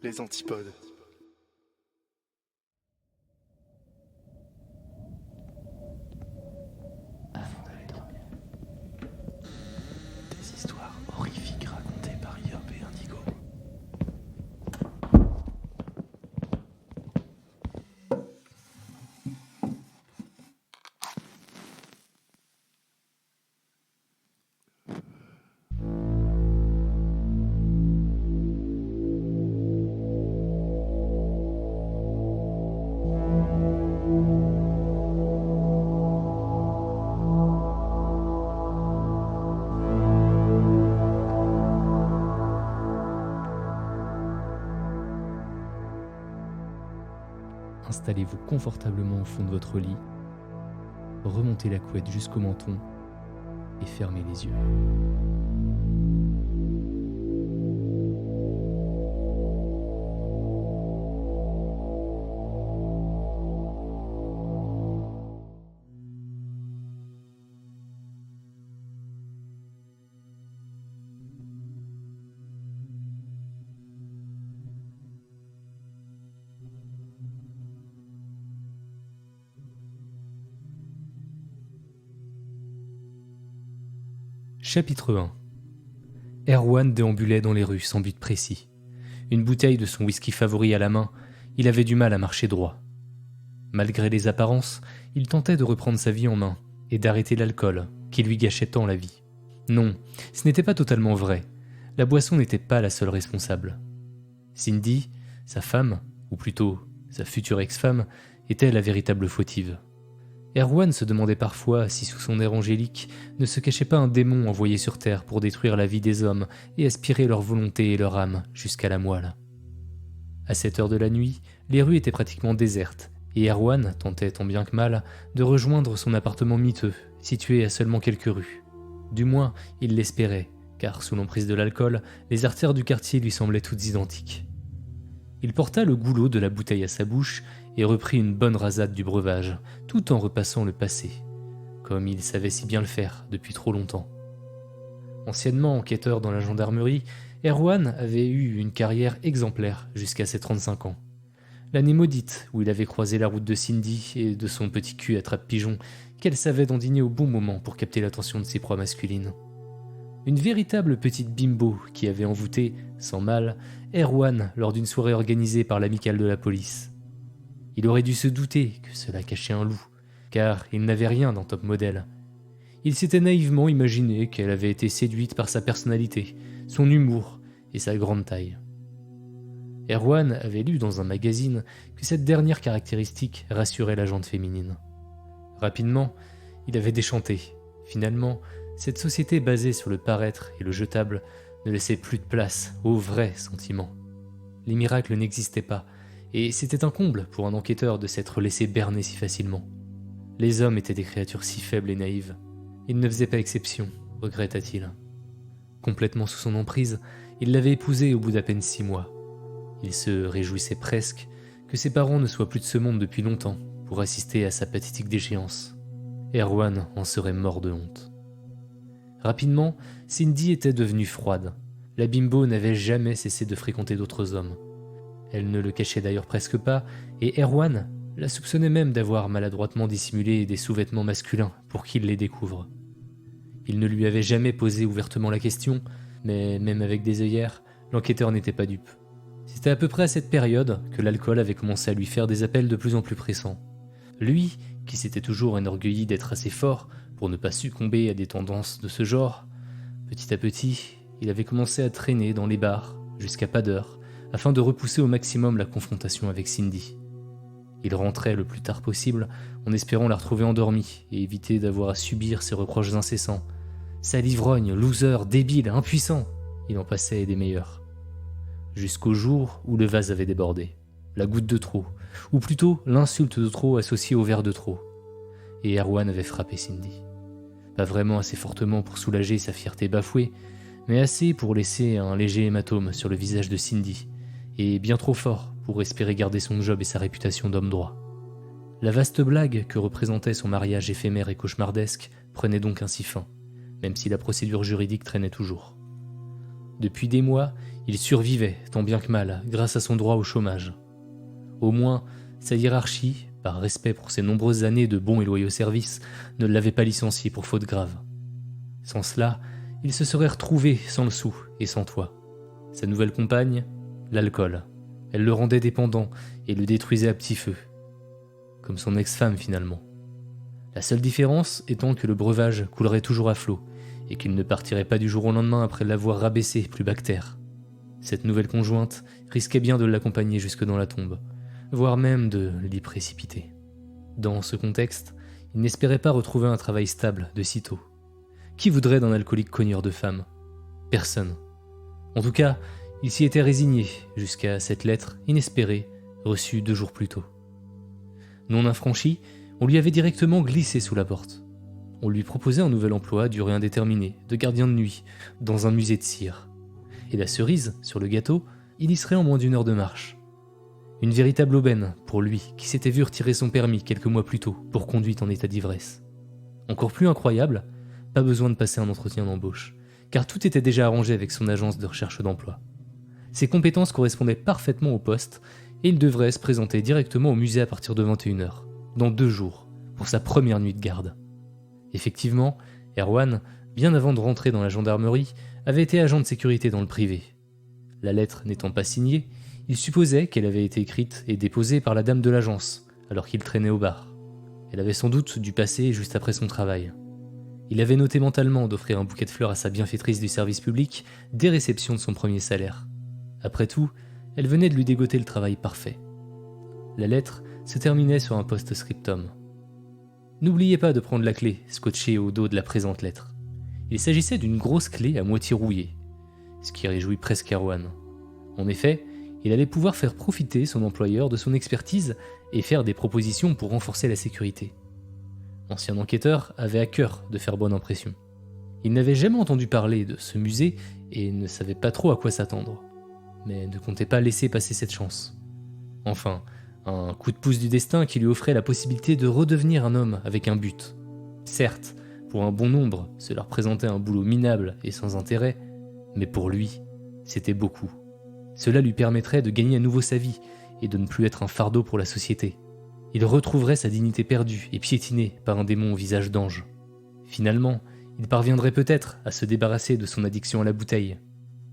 les antipodes. Avant d'aller dormir. Des histoires horrifiques racontées par Yop et Indigo. Installez-vous confortablement au fond de votre lit, remontez la couette jusqu'au menton et fermez les yeux. Chapitre 1. Erwan déambulait dans les rues sans but précis. Une bouteille de son whisky favori à la main, il avait du mal à marcher droit. Malgré les apparences, il tentait de reprendre sa vie en main et d'arrêter l'alcool qui lui gâchait tant la vie. Non, ce n'était pas totalement vrai. La boisson n'était pas la seule responsable. Cindy, sa femme, ou plutôt sa future ex-femme, était la véritable fautive. Erwan se demandait parfois si sous son air angélique ne se cachait pas un démon envoyé sur Terre pour détruire la vie des hommes et aspirer leur volonté et leur âme jusqu'à la moelle. À cette heure de la nuit, les rues étaient pratiquement désertes et Erwan tentait tant bien que mal de rejoindre son appartement miteux, situé à seulement quelques rues. Du moins, il l'espérait, car sous l'emprise de l'alcool, les artères du quartier lui semblaient toutes identiques. Il porta le goulot de la bouteille à sa bouche et reprit une bonne rasade du breuvage, tout en repassant le passé, comme il savait si bien le faire depuis trop longtemps. Anciennement enquêteur dans la gendarmerie, Erwan avait eu une carrière exemplaire jusqu'à ses 35 ans. L'année maudite où il avait croisé la route de Cindy et de son petit cul à trappe-pigeon qu'elle savait dandiner au bon moment pour capter l'attention de ses proies masculines. Une véritable petite bimbo qui avait envoûté, sans mal, Erwan lors d'une soirée organisée par l'amicale de la police. Il aurait dû se douter que cela cachait un loup, car il n'avait rien dans Top Model. Il s'était naïvement imaginé qu'elle avait été séduite par sa personnalité, son humour et sa grande taille. Erwan avait lu dans un magazine que cette dernière caractéristique rassurait la gente féminine. Rapidement, il avait déchanté. Finalement, cette société basée sur le paraître et le jetable ne laissait plus de place aux vrais sentiments. Les miracles n'existaient pas, et c'était un comble pour un enquêteur de s'être laissé berner si facilement. Les hommes étaient des créatures si faibles et naïves. Il ne faisait pas exception, regretta-t-il. Complètement sous son emprise, il l'avait épousée au bout d'à peine 6 mois. Il se réjouissait presque que ses parents ne soient plus de ce monde depuis longtemps pour assister à sa pathétique déchéance. Erwan en serait mort de honte. Rapidement, Cindy était devenue froide. La bimbo n'avait jamais cessé de fréquenter d'autres hommes. Elle ne le cachait d'ailleurs presque pas, et Erwan la soupçonnait même d'avoir maladroitement dissimulé des sous-vêtements masculins pour qu'il les découvre. Il ne lui avait jamais posé ouvertement la question, mais même avec des œillères, l'enquêteur n'était pas dupe. C'était à peu près à cette période que l'alcool avait commencé à lui faire des appels de plus en plus pressants. Lui, qui s'était toujours enorgueilli d'être assez fort pour ne pas succomber à des tendances de ce genre, petit à petit, il avait commencé à traîner dans les bars, jusqu'à pas d'heure, afin de repousser au maximum la confrontation avec Cindy. Il rentrait le plus tard possible en espérant la retrouver endormie et éviter d'avoir à subir ses reproches incessants. Sale ivrogne, loser, débile, impuissant, il en passait des meilleurs. Jusqu'au jour où le vase avait débordé. La goutte de trop, ou plutôt l'insulte de trop associée au verre de trop. Et Erwan avait frappé Cindy. Pas vraiment assez fortement pour soulager sa fierté bafouée, mais assez pour laisser un léger hématome sur le visage de Cindy, et bien trop fort pour espérer garder son job et sa réputation d'homme droit. La vaste blague que représentait son mariage éphémère et cauchemardesque prenait donc ainsi fin, même si la procédure juridique traînait toujours. Depuis des mois, Il survivait, tant bien que mal, grâce à son droit au chômage. Au moins, sa hiérarchie, par respect pour ses nombreuses années de bons et loyaux services, ne l'avait pas licencié pour faute grave. Sans cela, il se serait retrouvé sans le sou et sans toit. Sa nouvelle compagne, l'alcool. Elle le rendait dépendant et le détruisait à petit feu. Comme son ex-femme finalement. La seule différence étant que le breuvage coulerait toujours à flot et qu'il ne partirait pas du jour au lendemain après l'avoir rabaissé plus bactère. Cette nouvelle conjointe risquait bien de l'accompagner jusque dans la tombe, voire même de l'y précipiter. Dans ce contexte, il n'espérait pas retrouver un travail stable de sitôt. Qui voudrait d'un alcoolique cogneur de femmes ? Personne. En tout cas, il s'y était résigné jusqu'à cette lettre inespérée reçue 2 jours plus tôt. Non infranchi, on lui avait directement glissé sous la porte. On lui proposait un nouvel emploi à durée indéterminée, de gardien de nuit, dans un musée de cire. Et la cerise, sur le gâteau, il y serait en moins d'1 heure de marche. Une véritable aubaine pour lui qui s'était vu retirer son permis quelques mois plus tôt pour conduite en état d'ivresse. Encore plus incroyable, pas besoin de passer un entretien d'embauche, car tout était déjà arrangé avec son agence de recherche d'emploi. Ses compétences correspondaient parfaitement au poste et il devrait se présenter directement au musée à partir de 21 heures, dans 2 jours, pour sa première nuit de garde. Effectivement, Erwan, bien avant de rentrer dans la gendarmerie, avait été agent de sécurité dans le privé. La lettre n'étant pas signée, il supposait qu'elle avait été écrite et déposée par la dame de l'agence, alors qu'il traînait au bar. Elle avait sans doute dû passer juste après son travail. Il avait noté mentalement d'offrir un bouquet de fleurs à sa bienfaitrice du service public dès réception de son premier salaire. Après tout, elle venait de lui dégoter le travail parfait. La lettre se terminait sur un post-scriptum. N'oubliez pas de prendre la clé scotchée au dos de la présente lettre. Il s'agissait d'une grosse clé à moitié rouillée, ce qui réjouit presque Erwan. En effet, il allait pouvoir faire profiter son employeur de son expertise et faire des propositions pour renforcer la sécurité. L'ancien enquêteur avait à cœur de faire bonne impression. Il n'avait jamais entendu parler de ce musée et ne savait pas trop à quoi s'attendre, mais ne comptait pas laisser passer cette chance. Enfin, un coup de pouce du destin qui lui offrait la possibilité de redevenir un homme avec un but. Certes, pour un bon nombre, cela représentait un boulot minable et sans intérêt, mais pour lui, c'était beaucoup. Cela lui permettrait de gagner à nouveau sa vie et de ne plus être un fardeau pour la société. Il retrouverait sa dignité perdue et piétinée par un démon au visage d'ange. Finalement, il parviendrait peut-être à se débarrasser de son addiction à la bouteille.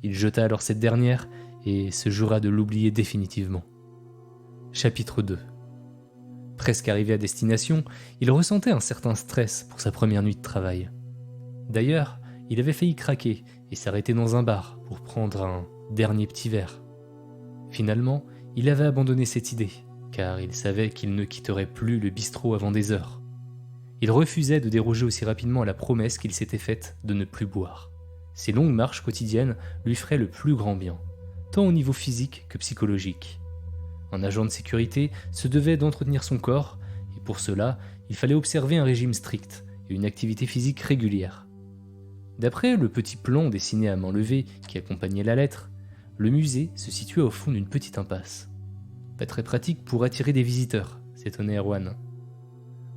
Il jeta alors cette dernière et se jura de l'oublier définitivement. Chapitre 2. Presque arrivé à destination, il ressentait un certain stress pour sa première nuit de travail. D'ailleurs, il avait failli craquer et s'arrêter dans un bar pour prendre un dernier petit verre. Finalement, il avait abandonné cette idée, car il savait qu'il ne quitterait plus le bistrot avant des heures. Il refusait de déroger aussi rapidement à la promesse qu'il s'était faite de ne plus boire. Ces longues marches quotidiennes lui feraient le plus grand bien, tant au niveau physique que psychologique. Un agent de sécurité se devait d'entretenir son corps, et pour cela, il fallait observer un régime strict et une activité physique régulière. D'après le petit plan dessiné à main levée qui accompagnait la lettre, le musée se situait au fond d'une petite impasse. Pas très pratique pour attirer des visiteurs, s'étonnait Erwan.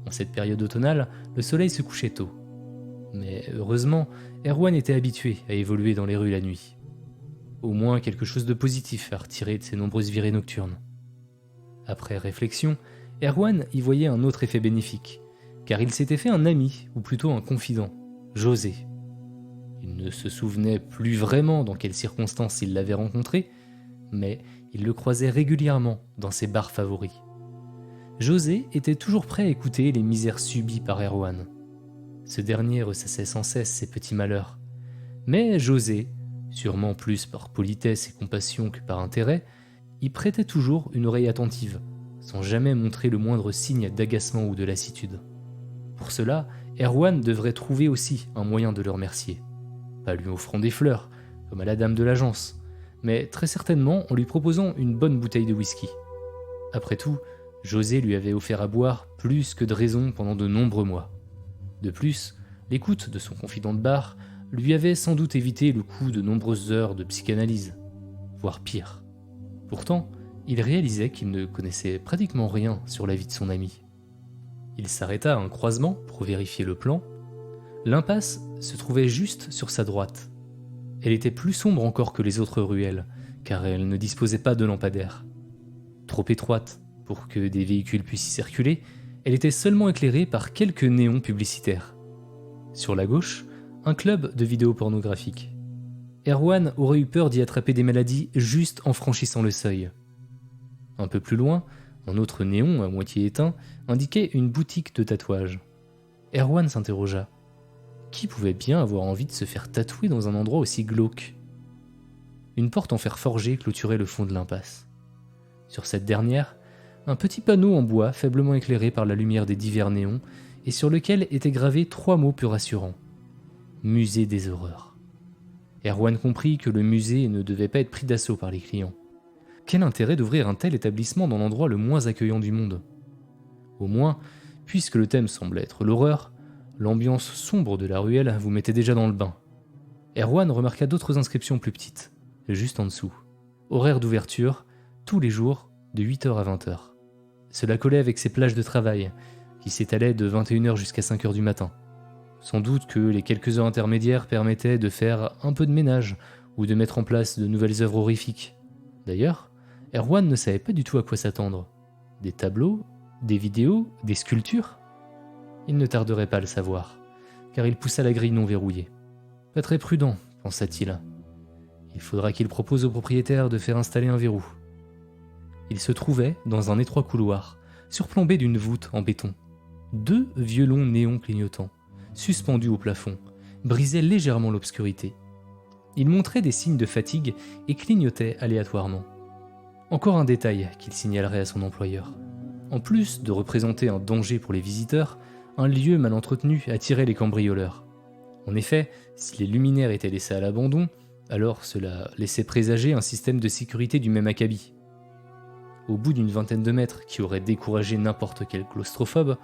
En cette période automnale, le soleil se couchait tôt. Mais heureusement, Erwan était habitué à évoluer dans les rues la nuit. Au moins quelque chose de positif à retirer de ses nombreuses virées nocturnes. Après réflexion, Erwan y voyait un autre effet bénéfique, car il s'était fait un ami, ou plutôt un confident, José. Il ne se souvenait plus vraiment dans quelles circonstances il l'avait rencontré, mais il le croisait régulièrement dans ses bars favoris. José était toujours prêt à écouter les misères subies par Erwan. Ce dernier ressassait sans cesse ses petits malheurs. Mais José, sûrement plus par politesse et compassion que par intérêt, y prêtait toujours une oreille attentive, sans jamais montrer le moindre signe d'agacement ou de lassitude. Pour cela, Erwan devrait trouver aussi un moyen de le remercier. Pas lui offrant des fleurs, comme à la dame de l'agence, mais très certainement en lui proposant une bonne bouteille de whisky. Après tout, José lui avait offert à boire plus que de raison pendant de nombreux mois. De plus, l'écoute de son confident de bar lui avait sans doute évité le coup de nombreuses heures de psychanalyse, voire pire. Pourtant, il réalisait qu'il ne connaissait pratiquement rien sur la vie de son ami. Il s'arrêta à un croisement pour vérifier le plan. L'impasse se trouvait juste sur sa droite. Elle était plus sombre encore que les autres ruelles, car elle ne disposait pas de lampadaire. Trop étroite pour que des véhicules puissent y circuler, elle était seulement éclairée par quelques néons publicitaires. Sur la gauche, un club de vidéos pornographiques. Erwan aurait eu peur d'y attraper des maladies juste en franchissant le seuil. Un peu plus loin, un autre néon à moitié éteint indiquait une boutique de tatouage. Erwan s'interrogea. Qui pouvait bien avoir envie de se faire tatouer dans un endroit aussi glauque ? Une porte en fer forgé clôturait le fond de l'impasse. Sur cette dernière, un petit panneau en bois faiblement éclairé par la lumière des divers néons et sur lequel étaient gravés 3 mots peu rassurants. Musée des horreurs. Erwan comprit que le musée ne devait pas être pris d'assaut par les clients. Quel intérêt d'ouvrir un tel établissement dans l'endroit le moins accueillant du monde ? Au moins, puisque le thème semblait être l'horreur, l'ambiance sombre de la ruelle vous mettait déjà dans le bain. Erwan remarqua d'autres inscriptions plus petites, juste en dessous. Horaire d'ouverture, tous les jours, de 8h à 20h. Cela collait avec ses plages de travail, qui s'étalaient de 21h jusqu'à 5h du matin. Sans doute que les quelques heures intermédiaires permettaient de faire un peu de ménage ou de mettre en place de nouvelles œuvres horrifiques. D'ailleurs, Erwan ne savait pas du tout à quoi s'attendre. Des tableaux, des vidéos, des sculptures ? Il ne tarderait pas à le savoir, car il poussa la grille non verrouillée. Pas très prudent, pensa-t-il. Il faudra qu'il propose au propriétaire de faire installer un verrou. Il se trouvait dans un étroit couloir, surplombé d'une voûte en béton. 2 violons néons clignotants, suspendus au plafond, brisaient légèrement l'obscurité. Ils montraient des signes de fatigue et clignotaient aléatoirement. Encore un détail qu'il signalerait à son employeur. En plus de représenter un danger pour les visiteurs, un lieu mal entretenu attirait les cambrioleurs. En effet, si les luminaires étaient laissés à l'abandon, alors cela laissait présager un système de sécurité du même acabit. Au bout d'une vingtaine de mètres qui aurait découragé n'importe quel claustrophobe,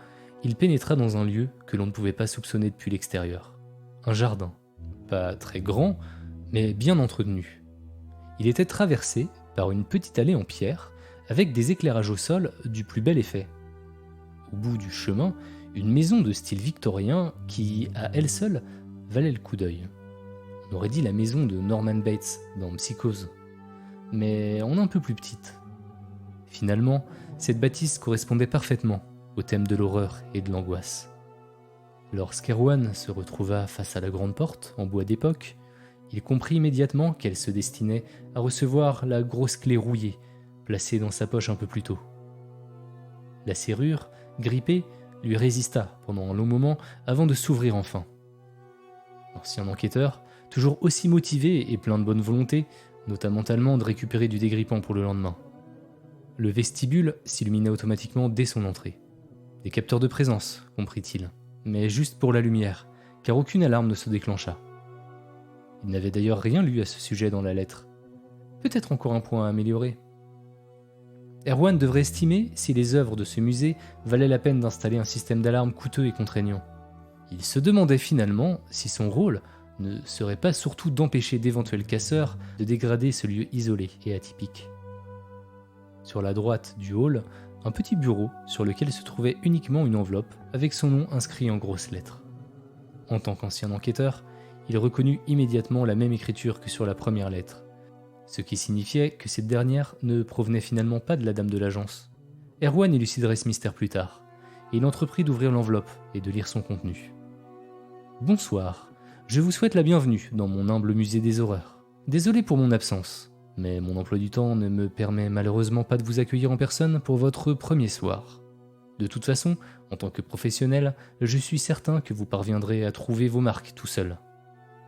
il pénétra dans un lieu que l'on ne pouvait pas soupçonner depuis l'extérieur. Un jardin. Pas très grand, mais bien entretenu. Il était traversé par une petite allée en pierre, avec des éclairages au sol du plus bel effet. Au bout du chemin, une maison de style victorien qui, à elle seule, valait le coup d'œil. On aurait dit la maison de Norman Bates dans Psychose, mais en un peu plus petite. Finalement, cette bâtisse correspondait parfaitement au thème de l'horreur et de l'angoisse. Lorsqu'Erwan se retrouva face à la grande porte, en bois d'époque, il comprit immédiatement qu'elle se destinait à recevoir la grosse clé rouillée, placée dans sa poche un peu plus tôt. La serrure, grippée, lui résista pendant un long moment avant de s'ouvrir enfin. L'ancien enquêteur, toujours aussi motivé et plein de bonne volonté, nota mentalement de récupérer du dégrippant pour le lendemain. Le vestibule s'illumina automatiquement dès son entrée. Des capteurs de présence, comprit-il, mais juste pour la lumière, car aucune alarme ne se déclencha. Il n'avait d'ailleurs rien lu à ce sujet dans la lettre. Peut-être encore un point à améliorer. Erwan devrait estimer si les œuvres de ce musée valaient la peine d'installer un système d'alarme coûteux et contraignant. Il se demandait finalement si son rôle ne serait pas surtout d'empêcher d'éventuels casseurs de dégrader ce lieu isolé et atypique. Sur la droite du hall, un petit bureau sur lequel se trouvait uniquement une enveloppe avec son nom inscrit en grosses lettres. En tant qu'ancien enquêteur, il reconnut immédiatement la même écriture que sur la première lettre, ce qui signifiait que cette dernière ne provenait finalement pas de la dame de l'agence. Erwan éluciderait ce mystère plus tard, et il entreprit d'ouvrir l'enveloppe et de lire son contenu. « Bonsoir, je vous souhaite la bienvenue dans mon humble musée des horreurs. Désolé pour mon absence, mais mon emploi du temps ne me permet malheureusement pas de vous accueillir en personne pour votre premier soir. De toute façon, en tant que professionnel, je suis certain que vous parviendrez à trouver vos marques tout seul.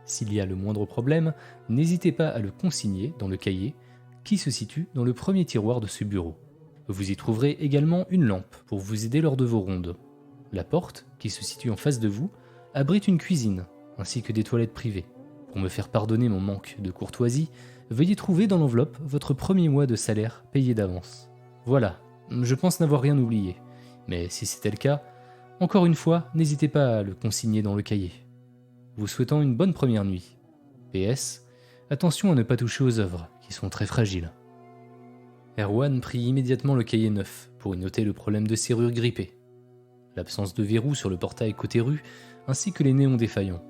S'il y a le moindre problème, n'hésitez pas à le consigner dans le cahier qui se situe dans le premier tiroir de ce bureau. Vous y trouverez également une lampe pour vous aider lors de vos rondes. La porte, qui se situe en face de vous, abrite une cuisine ainsi que des toilettes privées. Pour me faire pardonner mon manque de courtoisie, veuillez trouver dans l'enveloppe votre premier mois de salaire payé d'avance. Voilà, je pense n'avoir rien oublié. Mais si c'était le cas, encore une fois, n'hésitez pas à le consigner dans le cahier. Vous souhaitant une bonne première nuit. PS, attention à ne pas toucher aux œuvres, qui sont très fragiles. » Erwan prit immédiatement le cahier neuf pour y noter le problème de serrure grippée, l'absence de verrou sur le portail côté rue, ainsi que les néons défaillants.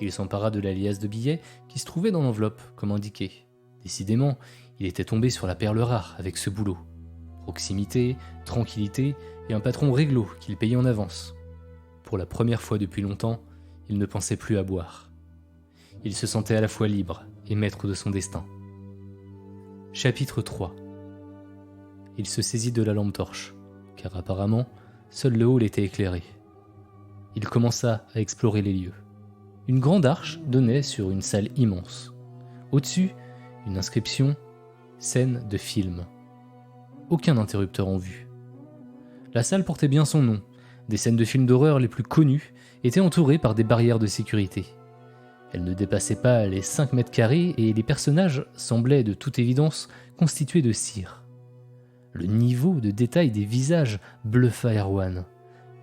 Il s'empara de la liasse de billets qui se trouvait dans l'enveloppe, comme indiqué. Décidément, il était tombé sur la perle rare avec ce boulot. Proximité, tranquillité et un patron réglo qu'il payait en avance. Pour la première fois depuis longtemps, il ne pensait plus à boire. Il se sentait à la fois libre et maître de son destin. Chapitre 3. Il se saisit de la lampe torche, car apparemment, seul le hall était éclairé. Il commença à explorer les lieux. Une grande arche donnait sur une salle immense. Au-dessus, une inscription « Scène de film ». Aucun interrupteur en vue. La salle portait bien son nom. Des scènes de films d'horreur les plus connues étaient entourées par des barrières de sécurité. Elles ne dépassaient pas les 5 mètres carrés et les personnages semblaient de toute évidence constitués de cire. Le niveau de détail des visages bluffa Erwan.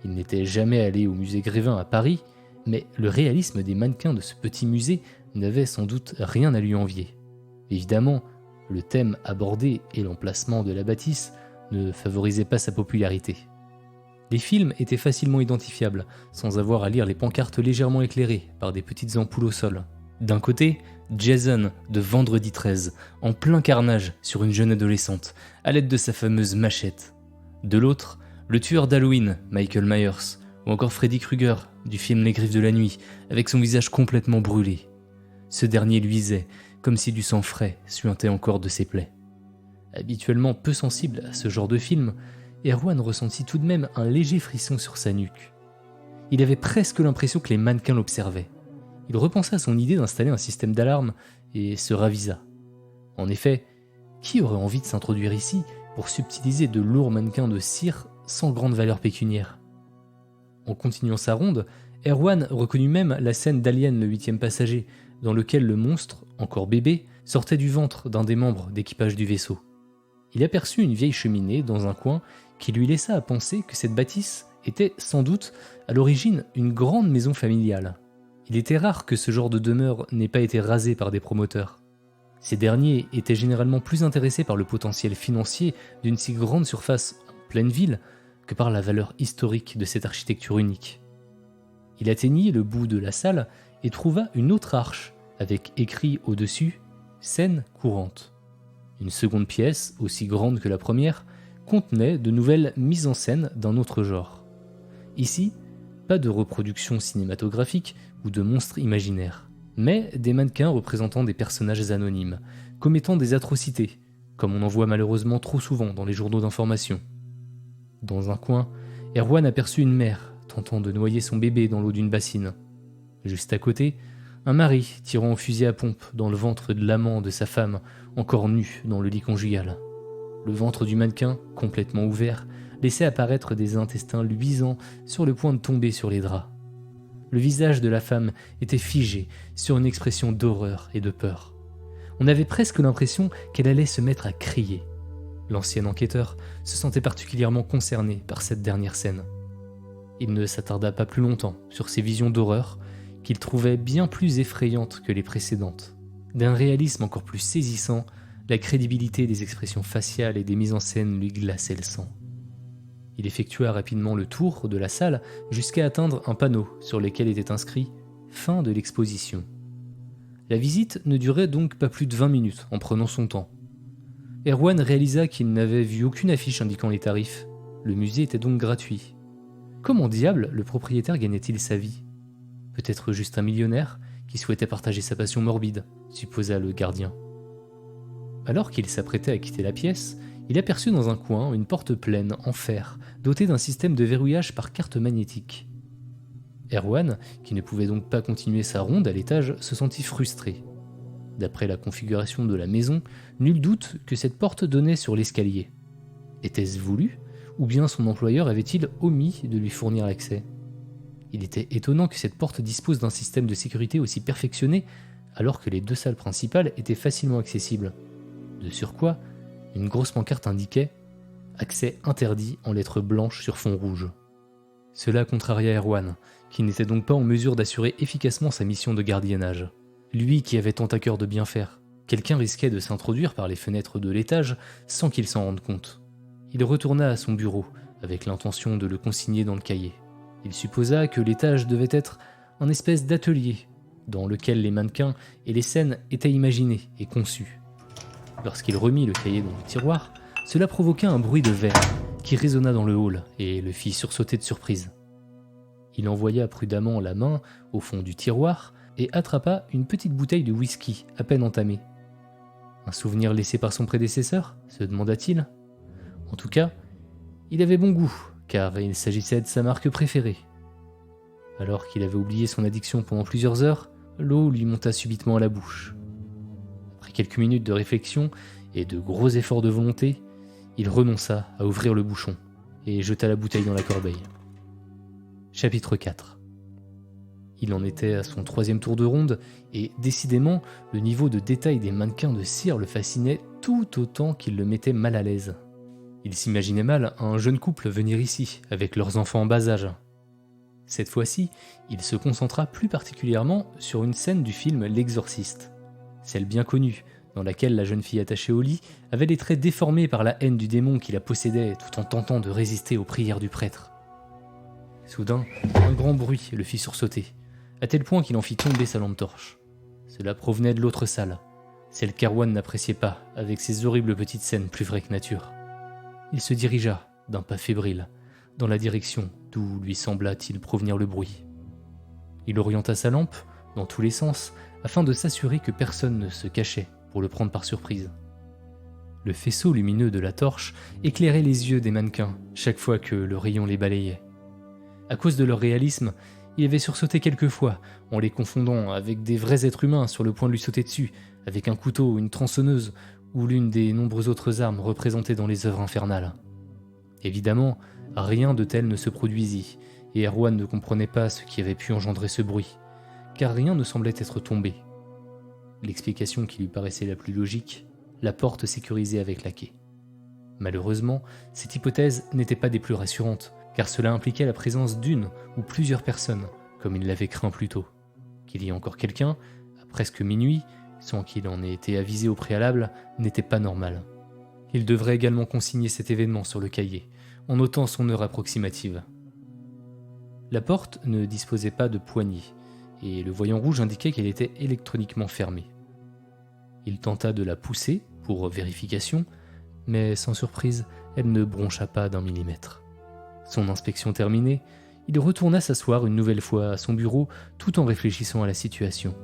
Il n'était jamais allé au musée Grévin à Paris, mais le réalisme des mannequins de ce petit musée n'avait sans doute rien à lui envier. Évidemment, le thème abordé et l'emplacement de la bâtisse ne favorisaient pas sa popularité. Les films étaient facilement identifiables, sans avoir à lire les pancartes légèrement éclairées par des petites ampoules au sol. D'un côté, Jason de Vendredi 13, en plein carnage sur une jeune adolescente, à l'aide de sa fameuse machette. De l'autre, le tueur d'Halloween, Michael Myers, ou encore Freddy Krueger, du film Les Griffes de la Nuit, avec son visage complètement brûlé. Ce dernier luisait, comme si du sang frais suintait encore de ses plaies. Habituellement peu sensible à ce genre de film, Erwan ressentit tout de même un léger frisson sur sa nuque. Il avait presque l'impression que les mannequins l'observaient. Il repensa à son idée d'installer un système d'alarme et se ravisa. En effet, qui aurait envie de s'introduire ici pour subtiliser de lourds mannequins de cire sans grande valeur pécuniaire? En continuant sa ronde, Erwan reconnut même la scène d'Alien le 8e passager, dans lequel le monstre, encore bébé, sortait du ventre d'un des membres d'équipage du vaisseau. Il aperçut une vieille cheminée dans un coin qui lui laissa à penser que cette bâtisse était sans doute à l'origine une grande maison familiale. Il était rare que ce genre de demeure n'ait pas été rasé par des promoteurs. Ces derniers étaient généralement plus intéressés par le potentiel financier d'une si grande surface en pleine ville que par la valeur historique de cette architecture unique. Il atteignit le bout de la salle et trouva une autre arche avec écrit au-dessus « Scène courante ». Une seconde pièce, aussi grande que la première, contenait de nouvelles mises en scène d'un autre genre. Ici, pas de reproduction cinématographique ou de monstres imaginaires, mais des mannequins représentant des personnages anonymes, commettant des atrocités, comme on en voit malheureusement trop souvent dans les journaux d'information. Dans un coin, Erwan aperçut une mère tentant de noyer son bébé dans l'eau d'une bassine. Juste à côté, un mari tirant au fusil à pompe dans le ventre de l'amant de sa femme, encore nu dans le lit conjugal. Le ventre du mannequin, complètement ouvert, laissait apparaître des intestins luisants sur le point de tomber sur les draps. Le visage de la femme était figé sur une expression d'horreur et de peur. On avait presque l'impression qu'elle allait se mettre à crier. L'ancien enquêteur se sentait particulièrement concerné par cette dernière scène. Il ne s'attarda pas plus longtemps sur ces visions d'horreur qu'il trouvait bien plus effrayantes que les précédentes. D'un réalisme encore plus saisissant, la crédibilité des expressions faciales et des mises en scène lui glaçait le sang. Il effectua rapidement le tour de la salle jusqu'à atteindre un panneau sur lequel était inscrit « Fin de l'exposition ». La visite ne durait donc pas plus de 20 minutes en prenant son temps. Erwan réalisa qu'il n'avait vu aucune affiche indiquant les tarifs. Le musée était donc gratuit. Comment diable le propriétaire gagnait-il sa vie? Peut-être juste un millionnaire qui souhaitait partager sa passion morbide, supposa le gardien. Alors qu'il s'apprêtait à quitter la pièce, il aperçut dans un coin une porte pleine en fer, dotée d'un système de verrouillage par carte magnétique. Erwan, qui ne pouvait donc pas continuer sa ronde à l'étage, se sentit frustré. D'après la configuration de la maison, nul doute que cette porte donnait sur l'escalier. Était-ce voulu, ou bien son employeur avait-il omis de lui fournir l'accès? Il était étonnant que cette porte dispose d'un système de sécurité aussi perfectionné, alors que les deux salles principales étaient facilement accessibles. De surcroît, une grosse pancarte indiquait « Accès interdit » en lettres blanches sur fond rouge. Cela contraria Erwan, qui n'était donc pas en mesure d'assurer efficacement sa mission de gardiennage. Lui qui avait tant à cœur de bien faire, quelqu'un risquait de s'introduire par les fenêtres de l'étage sans qu'il s'en rende compte. Il retourna à son bureau, avec l'intention de le consigner dans le cahier. Il supposa que l'étage devait être un espèce d'atelier, dans lequel les mannequins et les scènes étaient imaginés et conçus. Lorsqu'il remit le cahier dans le tiroir, cela provoqua un bruit de verre qui résonna dans le hall et le fit sursauter de surprise. Il envoya prudemment la main au fond du tiroir et attrapa une petite bouteille de whisky à peine entamée. Un souvenir laissé par son prédécesseur, se demanda-t-il. En tout cas, il avait bon goût, car il s'agissait de sa marque préférée. Alors qu'il avait oublié son addiction pendant plusieurs heures, l'eau lui monta subitement à la bouche. Après quelques minutes de réflexion et de gros efforts de volonté, il renonça à ouvrir le bouchon et jeta la bouteille dans la corbeille. Chapitre 4. Il en était à son 3e tour de ronde et décidément, le niveau de détail des mannequins de cire le fascinait tout autant qu'il le mettait mal à l'aise. Il s'imaginait mal un jeune couple venir ici avec leurs enfants en bas âge. Cette fois-ci, il se concentra plus particulièrement sur une scène du film L'Exorciste, celle bien connue, dans laquelle la jeune fille attachée au lit avait les traits déformés par la haine du démon qui la possédait tout en tentant de résister aux prières du prêtre. Soudain, un grand bruit le fit sursauter, à tel point qu'il en fit tomber sa lampe torche. Cela provenait de l'autre salle, celle qu'Erwan n'appréciait pas, avec ses horribles petites scènes plus vraies que nature. Il se dirigea, d'un pas fébrile, dans la direction d'où lui sembla-t-il provenir le bruit. Il orienta sa lampe, dans tous les sens, afin de s'assurer que personne ne se cachait pour le prendre par surprise. Le faisceau lumineux de la torche éclairait les yeux des mannequins chaque fois que le rayon les balayait. À cause de leur réalisme, il avait sursauté quelquefois, en les confondant avec des vrais êtres humains sur le point de lui sauter dessus, avec un couteau, une tronçonneuse ou l'une des nombreuses autres armes représentées dans les œuvres infernales. Évidemment, rien de tel ne se produisit, et Erwan ne comprenait pas ce qui avait pu engendrer ce bruit, car rien ne semblait être tombé. L'explication qui lui paraissait la plus logique, la porte sécurisée avec la clé. Malheureusement, cette hypothèse n'était pas des plus rassurantes, car cela impliquait la présence d'une ou plusieurs personnes, comme il l'avait craint plus tôt. Qu'il y ait encore quelqu'un, à presque minuit, sans qu'il en ait été avisé au préalable, n'était pas normal. Il devrait également consigner cet événement sur le cahier, en notant son heure approximative. La porte ne disposait pas de poignée, et le voyant rouge indiquait qu'elle était électroniquement fermée. Il tenta de la pousser, pour vérification, mais sans surprise, elle ne broncha pas d'1 millimètre. Son inspection terminée, il retourna s'asseoir une nouvelle fois à son bureau tout en réfléchissant à la situation.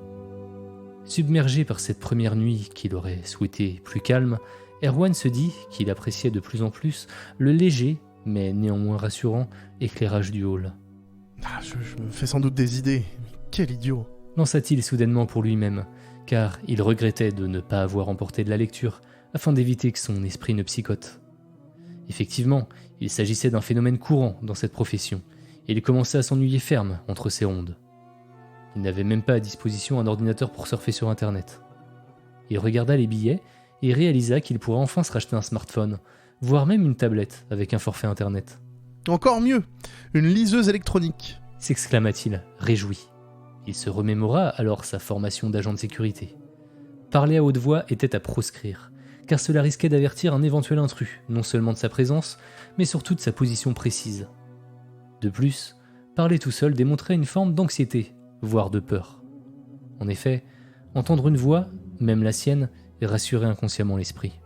Submergé par cette première nuit qu'il aurait souhaité plus calme, Erwan se dit qu'il appréciait de plus en plus le léger, mais néanmoins rassurant, éclairage du hall. Je me fais sans doute des idées. Quel idiot! Lança-t-il soudainement pour lui-même, car il regrettait de ne pas avoir emporté de la lecture, afin d'éviter que son esprit ne psychote. Effectivement, il s'agissait d'un phénomène courant dans cette profession, et il commençait à s'ennuyer ferme entre ces rondes. Il n'avait même pas à disposition un ordinateur pour surfer sur Internet. Il regarda les billets et réalisa qu'il pourrait enfin se racheter un smartphone, voire même une tablette avec un forfait Internet. Encore mieux! Une liseuse électronique! S'exclama-t-il, réjoui. Il se remémora alors sa formation d'agent de sécurité. Parler à haute voix était à proscrire, car cela risquait d'avertir un éventuel intrus, non seulement de sa présence, mais surtout de sa position précise. De plus, parler tout seul démontrait une forme d'anxiété, voire de peur. En effet, entendre une voix, même la sienne, rassurait inconsciemment l'esprit.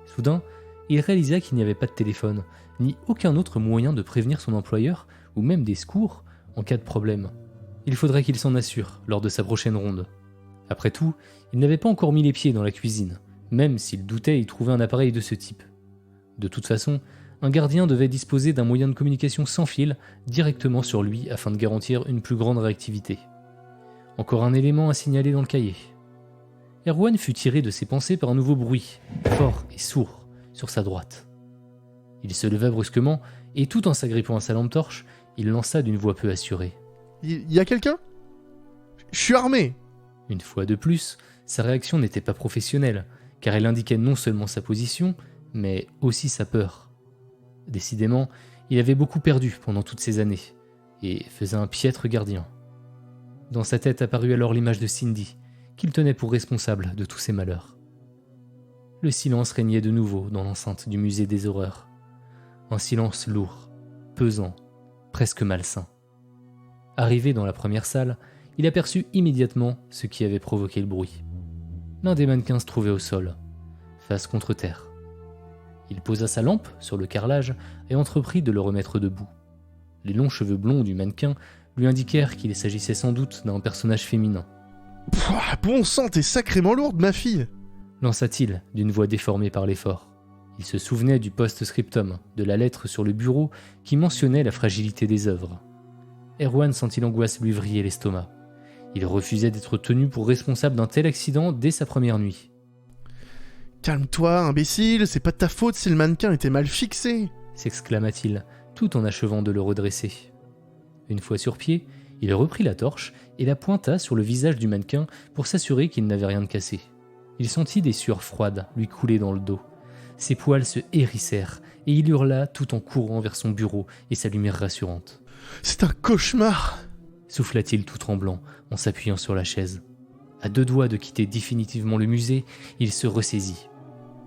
Soudain, il réalisa qu'il n'y avait pas de téléphone, ni aucun autre moyen de prévenir son employeur, ou même des secours, en cas de problème. Il faudrait qu'il s'en assure lors de sa prochaine ronde. Après tout, il n'avait pas encore mis les pieds dans la cuisine, même s'il doutait y trouver un appareil de ce type. De toute façon, un gardien devait disposer d'un moyen de communication sans fil directement sur lui afin de garantir une plus grande réactivité. Encore un élément à signaler dans le cahier. Erwan fut tiré de ses pensées par un nouveau bruit, fort et sourd, sur sa droite. Il se leva brusquement et tout en s'agrippant à sa lampe torche, il lança d'une voix peu assurée. Y a quelqu'un? Je suis armé! Une fois de plus, sa réaction n'était pas professionnelle, car elle indiquait non seulement sa position, mais aussi sa peur. Décidément, il avait beaucoup perdu pendant toutes ces années, et faisait un piètre gardien. Dans sa tête apparut alors l'image de Cindy, qu'il tenait pour responsable de tous ses malheurs. Le silence régnait de nouveau dans l'enceinte du musée des horreurs. Un silence lourd, pesant, presque malsain. Arrivé dans la première salle, il aperçut immédiatement ce qui avait provoqué le bruit. L'un des mannequins se trouvait au sol, face contre terre. Il posa sa lampe sur le carrelage et entreprit de le remettre debout. Les longs cheveux blonds du mannequin lui indiquèrent qu'il s'agissait sans doute d'un personnage féminin. Pouah, bon sang, t'es sacrément lourde, ma fille! Lança-t-il d'une voix déformée par l'effort. Il se souvenait du post-scriptum, de la lettre sur le bureau qui mentionnait la fragilité des œuvres. Erwan sentit l'angoisse lui vriller l'estomac. Il refusait d'être tenu pour responsable d'un tel accident dès sa première nuit. Calme-toi, imbécile, c'est pas de ta faute si le mannequin était mal fixé! S'exclama-t-il, tout en achevant de le redresser. Une fois sur pied, il reprit la torche et la pointa sur le visage du mannequin pour s'assurer qu'il n'avait rien de cassé. Il sentit des sueurs froides lui couler dans le dos. Ses poils se hérissèrent et il hurla tout en courant vers son bureau et sa lumière rassurante. « C'est un cauchemar !» souffla-t-il tout tremblant en s'appuyant sur la chaise. À deux doigts de quitter définitivement le musée, il se ressaisit.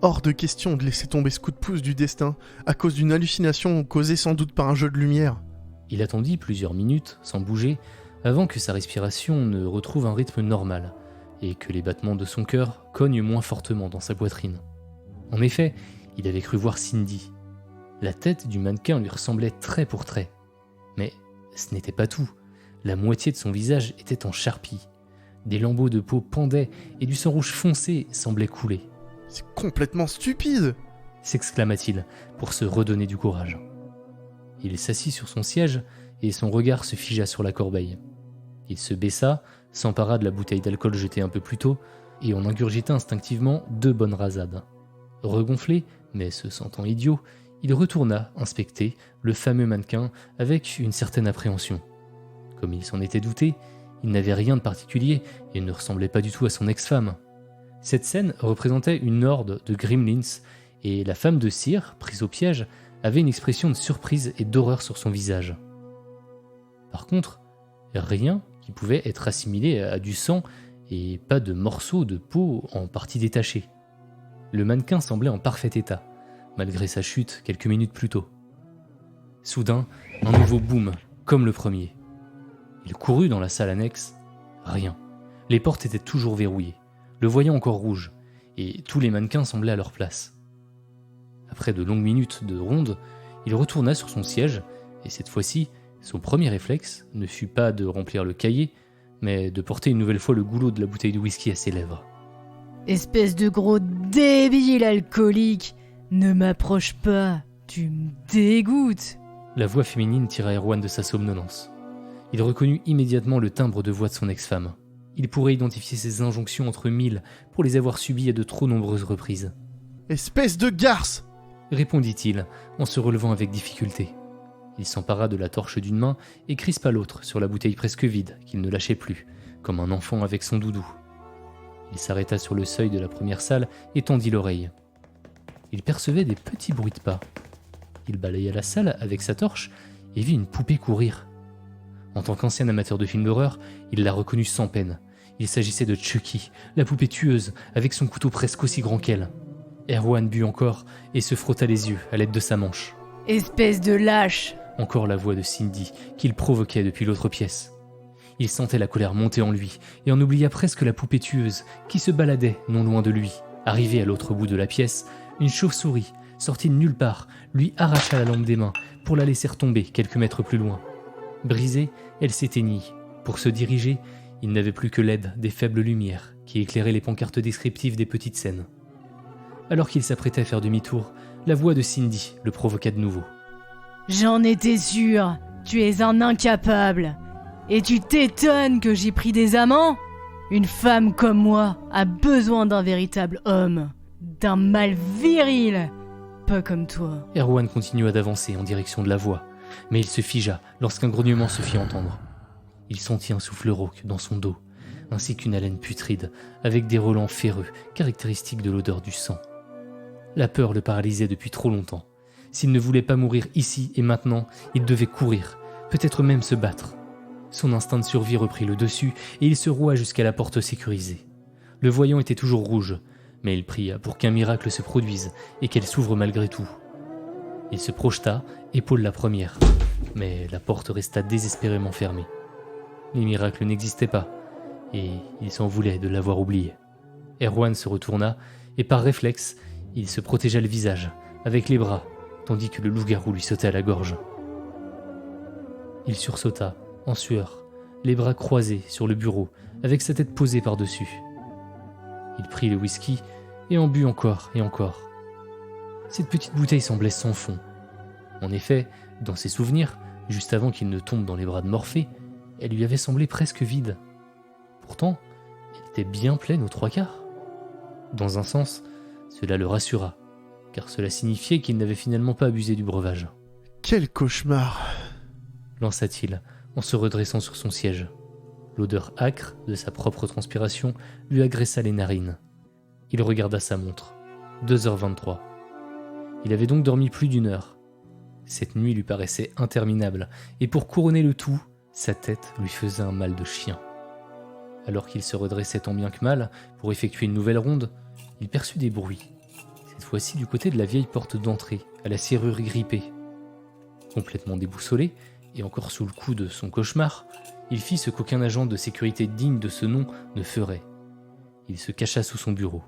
Hors de question de laisser tomber ce coup de pouce du destin à cause d'une hallucination causée sans doute par un jeu de lumière. Il attendit plusieurs minutes, sans bouger, avant que sa respiration ne retrouve un rythme normal et que les battements de son cœur cognent moins fortement dans sa poitrine. En effet, il avait cru voir Cindy. La tête du mannequin lui ressemblait trait pour trait. Mais ce n'était pas tout. La moitié de son visage était en charpie. Des lambeaux de peau pendaient et du sang rouge foncé semblait couler. « C'est complètement stupide !» s'exclama-t-il pour se redonner du courage. Il s'assit sur son siège et son regard se figea sur la corbeille. Il se baissa, s'empara de la bouteille d'alcool jetée un peu plus tôt et en ingurgita instinctivement 2 bonnes rasades. Regonflé, mais se sentant idiot, il retourna inspecter le fameux mannequin avec une certaine appréhension. Comme il s'en était douté, il n'avait rien de particulier et ne ressemblait pas du tout à son ex-femme. Cette scène représentait une horde de gremlins et la femme de cire, prise au piège, avait une expression de surprise et d'horreur sur son visage. Par contre, rien qui pouvait être assimilé à du sang et pas de morceaux de peau en partie détachés. Le mannequin semblait en parfait état, malgré sa chute quelques minutes plus tôt. Soudain, un nouveau boom, comme le premier. Il courut dans la salle annexe. Rien. Les portes étaient toujours verrouillées, le voyant encore rouge, et tous les mannequins semblaient à leur place. Après de longues minutes de ronde, il retourna sur son siège, et cette fois-ci, son premier réflexe ne fut pas de remplir le cahier, mais de porter une nouvelle fois le goulot de la bouteille de whisky à ses lèvres. « Espèce de gros débile alcoolique, ne m'approche pas, tu me dégoûtes !» La voix féminine tira Erwan de sa somnolence. Il reconnut immédiatement le timbre de voix de son ex-femme. Il pourrait identifier ses injonctions entre 1000 pour les avoir subies à de trop nombreuses reprises. « Espèce de garce !» répondit-il en se relevant avec difficulté. Il s'empara de la torche d'une main et crispa l'autre sur la bouteille presque vide qu'il ne lâchait plus, comme un enfant avec son doudou. Il s'arrêta sur le seuil de la première salle et tendit l'oreille. Il percevait des petits bruits de pas. Il balaya la salle avec sa torche et vit une poupée courir. En tant qu'ancien amateur de films d'horreur, il la reconnut sans peine. Il s'agissait de Chucky, la poupée tueuse, avec son couteau presque aussi grand qu'elle. Erwan but encore et se frotta les yeux à l'aide de sa manche. « Espèce de lâche !» Encore la voix de Cindy qu'il provoquait depuis l'autre pièce. Il sentait la colère monter en lui et en oublia presque la poupée tueuse qui se baladait non loin de lui. Arrivée à l'autre bout de la pièce, une chauve-souris, sortie de nulle part, lui arracha la lampe des mains pour la laisser retomber quelques mètres plus loin. Brisée, elle s'éteignit. Pour se diriger, il n'avait plus que l'aide des faibles lumières qui éclairaient les pancartes descriptives des petites scènes. Alors qu'il s'apprêtait à faire demi-tour, la voix de Cindy le provoqua de nouveau. « J'en étais sûr, tu es un incapable. Et tu t'étonnes que j'ai pris des amants ? Une femme comme moi a besoin d'un véritable homme, d'un mâle viril, pas comme toi. » Erwan continua d'avancer en direction de la voix, mais il se figea lorsqu'un grognement se fit entendre. Il sentit un souffle rauque dans son dos, ainsi qu'une haleine putride, avec des relents ferreux, caractéristiques de l'odeur du sang. La peur le paralysait depuis trop longtemps. S'il ne voulait pas mourir ici et maintenant, il devait courir, peut-être même se battre. Son instinct de survie reprit le dessus et il se roua jusqu'à la porte sécurisée. Le voyant était toujours rouge, mais il pria pour qu'un miracle se produise et qu'elle s'ouvre malgré tout. Il se projeta, épaule la première, mais la porte resta désespérément fermée. Les miracles n'existaient pas, et il s'en voulait de l'avoir oublié. Erwan se retourna, et par réflexe, il se protégea le visage, avec les bras, tandis que le loup-garou lui sautait à la gorge. Il sursauta, en sueur, les bras croisés sur le bureau, avec sa tête posée par-dessus. Il prit le whisky et en but encore et encore. Cette petite bouteille semblait sans fond. En effet, dans ses souvenirs, juste avant qu'il ne tombe dans les bras de Morphée, elle lui avait semblé presque vide. Pourtant, elle était bien pleine aux 3/4. Dans un sens, cela le rassura, car cela signifiait qu'il n'avait finalement pas abusé du breuvage. Quel cauchemar! Lança-t-il, en se redressant sur son siège. L'odeur âcre de sa propre transpiration lui agressa les narines. Il regarda sa montre. 2h23. Il avait donc dormi plus d'1 heure. Cette nuit lui paraissait interminable, et pour couronner le tout, sa tête lui faisait un mal de chien. Alors qu'il se redressait tant bien que mal pour effectuer une nouvelle ronde, il perçut des bruits, cette fois-ci du côté de la vieille porte d'entrée, à la serrure grippée. Complètement déboussolé, et encore sous le coup de son cauchemar, il fit ce qu'aucun agent de sécurité digne de ce nom ne ferait. Il se cacha sous son bureau.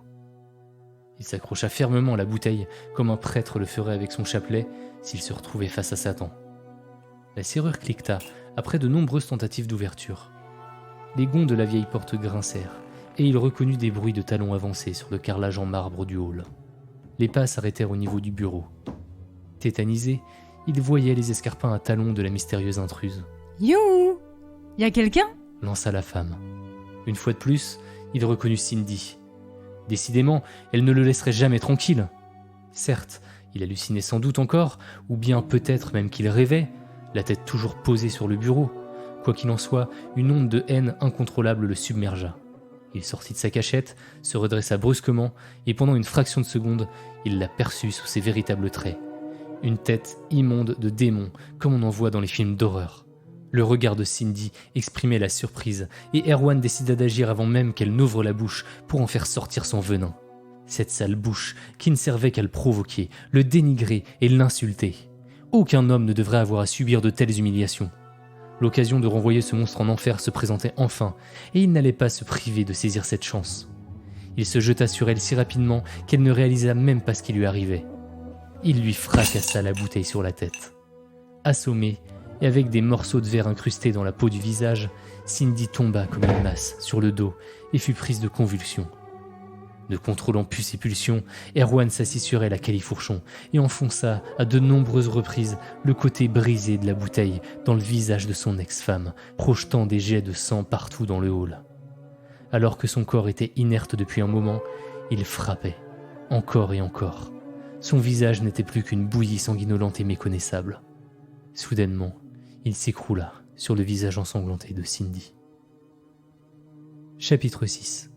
Il s'accrocha fermement à la bouteille, comme un prêtre le ferait avec son chapelet s'il se retrouvait face à Satan. La serrure cliqueta après de nombreuses tentatives d'ouverture. Les gonds de la vieille porte grincèrent, et il reconnut des bruits de talons avancés sur le carrelage en marbre du hall. Les pas s'arrêtèrent au niveau du bureau. Tétanisé, il voyait les escarpins à talons de la mystérieuse intruse. « You! Y a quelqu'un » lança la femme. Une fois de plus, il reconnut Cindy. Décidément, elle ne le laisserait jamais tranquille. Certes, il hallucinait sans doute encore, ou bien peut-être même qu'il rêvait, la tête toujours posée sur le bureau. Quoi qu'il en soit, une onde de haine incontrôlable le submergea. Il sortit de sa cachette, se redressa brusquement, et pendant une fraction de seconde, il l'aperçut sous ses véritables traits. Une tête immonde de démon, comme on en voit dans les films d'horreur. Le regard de Cindy exprimait la surprise, et Erwan décida d'agir avant même qu'elle n'ouvre la bouche pour en faire sortir son venin. Cette sale bouche qui ne servait qu'à le provoquer, le dénigrer et l'insulter. Aucun homme ne devrait avoir à subir de telles humiliations. L'occasion de renvoyer ce monstre en enfer se présentait enfin, et il n'allait pas se priver de saisir cette chance. Il se jeta sur elle si rapidement qu'elle ne réalisa même pas ce qui lui arrivait. Il lui fracassa la bouteille sur la tête. Assommée, et avec des morceaux de verre incrustés dans la peau du visage, Cindy tomba comme une masse sur le dos et fut prise de convulsions. Ne contrôlant plus ses pulsions, Erwan s'assit sur elle à califourchon et enfonça à de nombreuses reprises le côté brisé de la bouteille dans le visage de son ex-femme, projetant des jets de sang partout dans le hall. Alors que son corps était inerte depuis un moment, il frappait, encore et encore. Son visage n'était plus qu'une bouillie sanguinolente et méconnaissable. Soudainement, il s'écroula sur le visage ensanglanté de Cindy. Chapitre 6.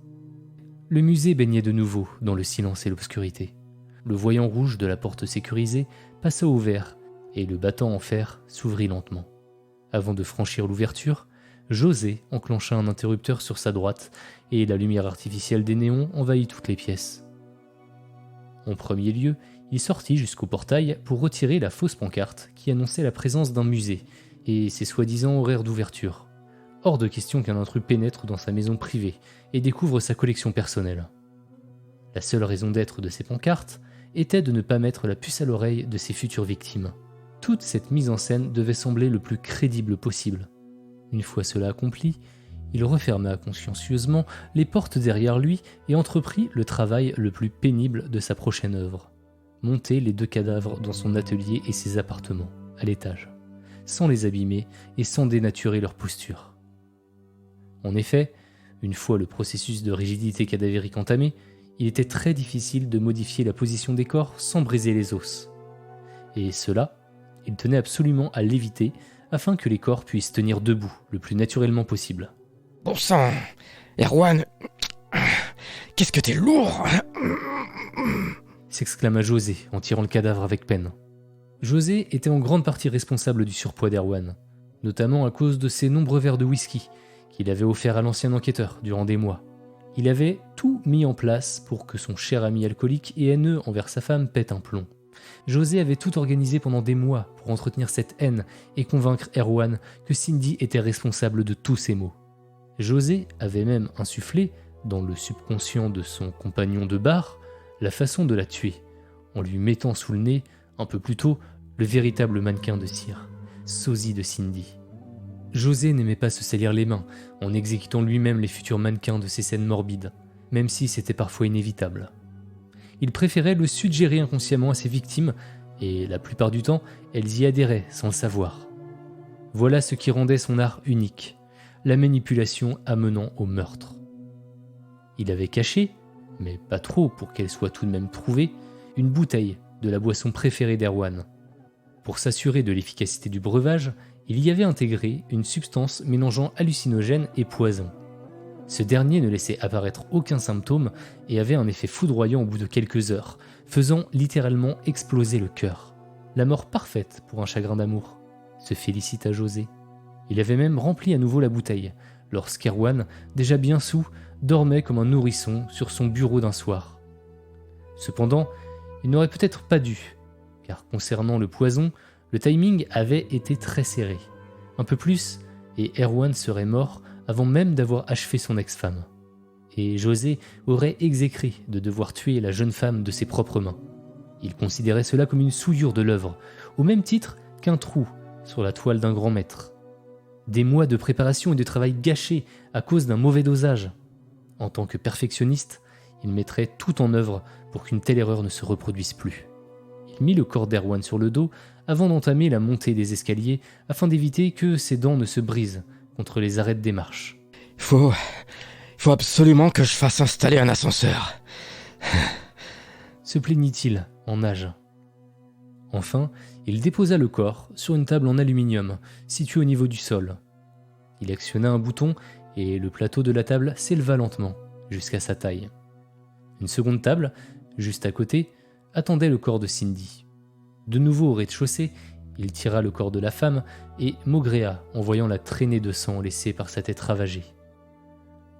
Le musée baignait de nouveau dans le silence et l'obscurité. Le voyant rouge de la porte sécurisée passa au vert et le battant en fer s'ouvrit lentement. Avant de franchir l'ouverture, José enclencha un interrupteur sur sa droite et la lumière artificielle des néons envahit toutes les pièces. En premier lieu, il sortit jusqu'au portail pour retirer la fausse pancarte qui annonçait la présence d'un musée et ses soi-disant horaires d'ouverture. Hors de question qu'un intrus pénètre dans sa maison privée et découvre sa collection personnelle. La seule raison d'être de ces pancartes était de ne pas mettre la puce à l'oreille de ses futures victimes. Toute cette mise en scène devait sembler le plus crédible possible. Une fois cela accompli, il referma consciencieusement les portes derrière lui et entreprit le travail le plus pénible de sa prochaine œuvre. Monter les 2 cadavres dans son atelier et ses appartements, à l'étage, sans les abîmer et sans dénaturer leur posture. En effet, une fois le processus de rigidité cadavérique entamé, il était très difficile de modifier la position des corps sans briser les os. Et cela, il tenait absolument à l'éviter afin que les corps puissent tenir debout le plus naturellement possible. « Bon sang, Erwan, qu'est-ce que t'es lourd !» s'exclama José en tirant le cadavre avec peine. José était en grande partie responsable du surpoids d'Erwan, notamment à cause de ses nombreux verres de whisky qu'il avait offerts à l'ancien enquêteur durant des mois. Il avait tout mis en place pour que son cher ami alcoolique et haineux envers sa femme pète un plomb. José avait tout organisé pendant des mois pour entretenir cette haine et convaincre Erwan que Cindy était responsable de tous ses maux. José avait même insufflé, dans le subconscient de son compagnon de bar, la façon de la tuer, en lui mettant sous le nez, un peu plus tôt, le véritable mannequin de cire, sosie de Cindy. José n'aimait pas se salir les mains en exécutant lui-même les futurs mannequins de ces scènes morbides, même si c'était parfois inévitable. Il préférait le suggérer inconsciemment à ses victimes, et la plupart du temps, elles y adhéraient sans le savoir. Voilà ce qui rendait son art unique, la manipulation amenant au meurtre. Il avait caché, mais pas trop pour qu'elle soit tout de même trouvée, une bouteille de la boisson préférée d'Erwan. Pour s'assurer de l'efficacité du breuvage, il y avait intégré une substance mélangeant hallucinogène et poison. Ce dernier ne laissait apparaître aucun symptôme et avait un effet foudroyant au bout de quelques heures, faisant littéralement exploser le cœur. La mort parfaite pour un chagrin d'amour, se félicita José. Il avait même rempli à nouveau la bouteille, lorsqu'Erwan, déjà bien saoul, dormait comme un nourrisson sur son bureau d'un soir. Cependant, il n'aurait peut-être pas dû, car concernant le poison, le timing avait été très serré. Un peu plus, et Erwan serait mort avant même d'avoir achevé son ex-femme. Et José aurait exécré de devoir tuer la jeune femme de ses propres mains. Il considérait cela comme une souillure de l'œuvre, au même titre qu'un trou sur la toile d'un grand maître. Des mois de préparation et de travail gâchés à cause d'un mauvais dosage. En tant que perfectionniste, il mettrait tout en œuvre pour qu'une telle erreur ne se reproduise plus. Il mit le corps d'Erwan sur le dos avant d'entamer la montée des escaliers afin d'éviter que ses dents ne se brisent contre les arêtes des marches. Faut absolument que je fasse installer un ascenseur. Se plaignit-il en nage. Enfin, il déposa le corps sur une table en aluminium située au niveau du sol. Il actionna un bouton et le plateau de la table s'éleva lentement jusqu'à sa taille. Une seconde table, juste à côté, attendait le corps de Cindy. De nouveau au rez-de-chaussée, il tira le corps de la femme et maugréa en voyant la traînée de sang laissée par sa tête ravagée.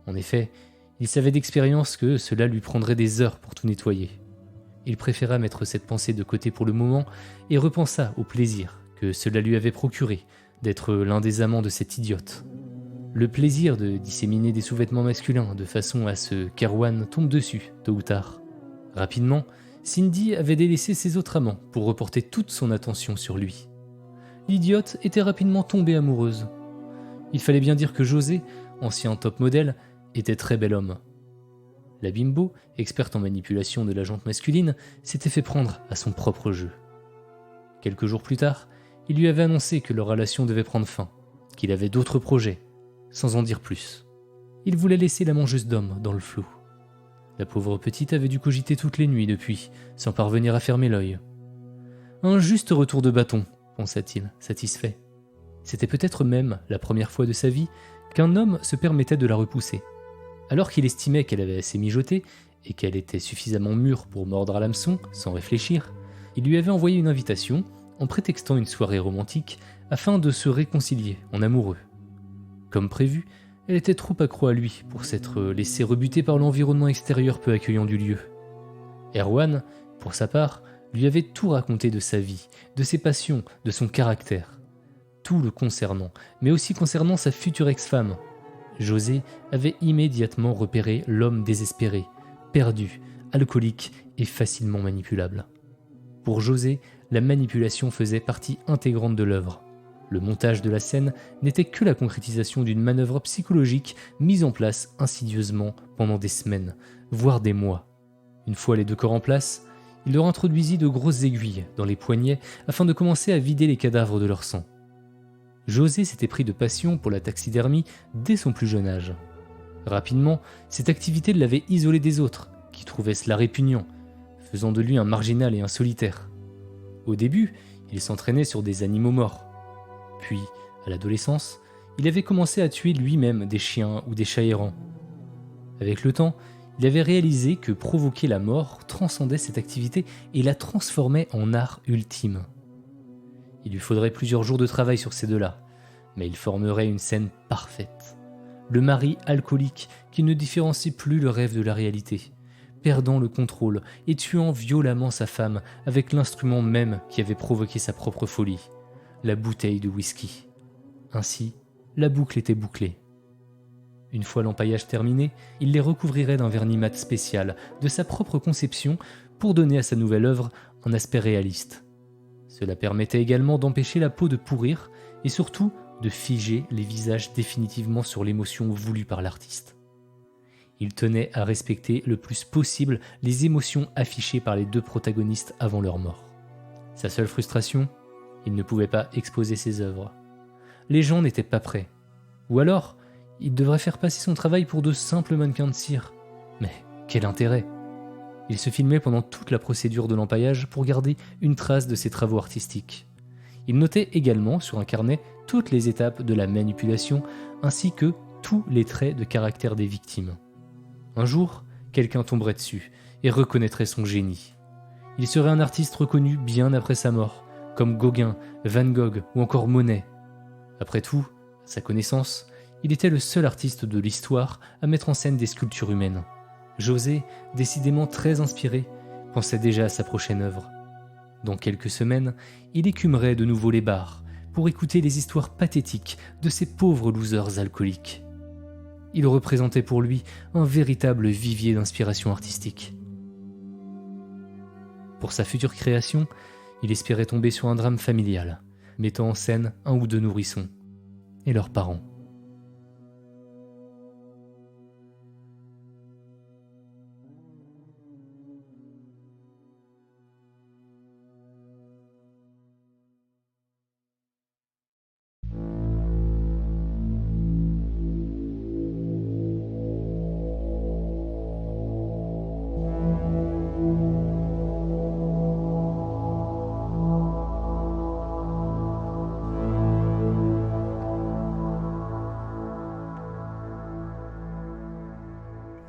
En effet, il savait d'expérience que cela lui prendrait des heures pour tout nettoyer. Il préféra mettre cette pensée de côté pour le moment et repensa au plaisir que cela lui avait procuré d'être l'un des amants de cette idiote. Le plaisir de disséminer des sous-vêtements masculins de façon à ce qu'Erwan tombe dessus, tôt ou tard. Rapidement, Cindy avait délaissé ses autres amants pour reporter toute son attention sur lui. L'idiote était rapidement tombée amoureuse. Il fallait bien dire que José, ancien top modèle, était très bel homme. La bimbo, experte en manipulation de la jante masculine, s'était fait prendre à son propre jeu. Quelques jours plus tard, il lui avait annoncé que leur relation devait prendre fin, qu'il avait d'autres projets, sans en dire plus. Il voulait laisser la mangeuse d'hommes dans le flou. La pauvre petite avait dû cogiter toutes les nuits depuis, sans parvenir à fermer l'œil. Un juste retour de bâton, pensa-t-il, satisfait. C'était peut-être même la première fois de sa vie qu'un homme se permettait de la repousser. Alors qu'il estimait qu'elle avait assez mijoté et qu'elle était suffisamment mûre pour mordre à l'hameçon sans réfléchir, il lui avait envoyé une invitation en prétextant une soirée romantique afin de se réconcilier en amoureux. Comme prévu, elle était trop accro à lui pour s'être laissée rebuter par l'environnement extérieur peu accueillant du lieu. Erwan, pour sa part, lui avait tout raconté de sa vie, de ses passions, de son caractère. Tout le concernant, mais aussi concernant sa future ex-femme. José avait immédiatement repéré l'homme désespéré, perdu, alcoolique et facilement manipulable. Pour José, la manipulation faisait partie intégrante de l'œuvre. Le montage de la scène n'était que la concrétisation d'une manœuvre psychologique mise en place insidieusement pendant des semaines, voire des mois. Une fois les deux corps en place, il leur introduisit de grosses aiguilles dans les poignets afin de commencer à vider les cadavres de leur sang. José s'était pris de passion pour la taxidermie dès son plus jeune âge. Rapidement, cette activité l'avait isolé des autres, qui trouvaient cela répugnant, faisant de lui un marginal et un solitaire. Au début, il s'entraînait sur des animaux morts. Puis, à l'adolescence, il avait commencé à tuer lui-même des chiens ou des chats errants. Avec le temps, il avait réalisé que provoquer la mort transcendait cette activité et la transformait en art ultime. Il lui faudrait plusieurs jours de travail sur ces deux-là, mais il formerait une scène parfaite. Le mari alcoolique qui ne différencie plus le rêve de la réalité, perdant le contrôle et tuant violemment sa femme avec l'instrument même qui avait provoqué sa propre folie, la bouteille de whisky. Ainsi, la boucle était bouclée. Une fois l'empaillage terminé, il les recouvrirait d'un vernis mat spécial de sa propre conception pour donner à sa nouvelle œuvre un aspect réaliste. Cela permettait également d'empêcher la peau de pourrir et surtout de figer les visages définitivement sur l'émotion voulue par l'artiste. Il tenait à respecter le plus possible les émotions affichées par les deux protagonistes avant leur mort. Sa seule frustration, il ne pouvait pas exposer ses œuvres. Les gens n'étaient pas prêts. Ou alors, il devrait faire passer son travail pour de simples mannequins de cire. Mais quel intérêt ? Il se filmait pendant toute la procédure de l'empaillage pour garder une trace de ses travaux artistiques. Il notait également sur un carnet toutes les étapes de la manipulation ainsi que tous les traits de caractère des victimes. Un jour, quelqu'un tomberait dessus et reconnaîtrait son génie. Il serait un artiste reconnu bien après sa mort, comme Gauguin, Van Gogh ou encore Monet. Après tout, à sa connaissance, il était le seul artiste de l'histoire à mettre en scène des sculptures humaines. José, décidément très inspiré, pensait déjà à sa prochaine œuvre. Dans quelques semaines, il écumerait de nouveau les bars pour écouter les histoires pathétiques de ces pauvres losers alcooliques. Il représentait pour lui un véritable vivier d'inspiration artistique. Pour sa future création, il espérait tomber sur un drame familial, mettant en scène un ou deux nourrissons et leurs parents.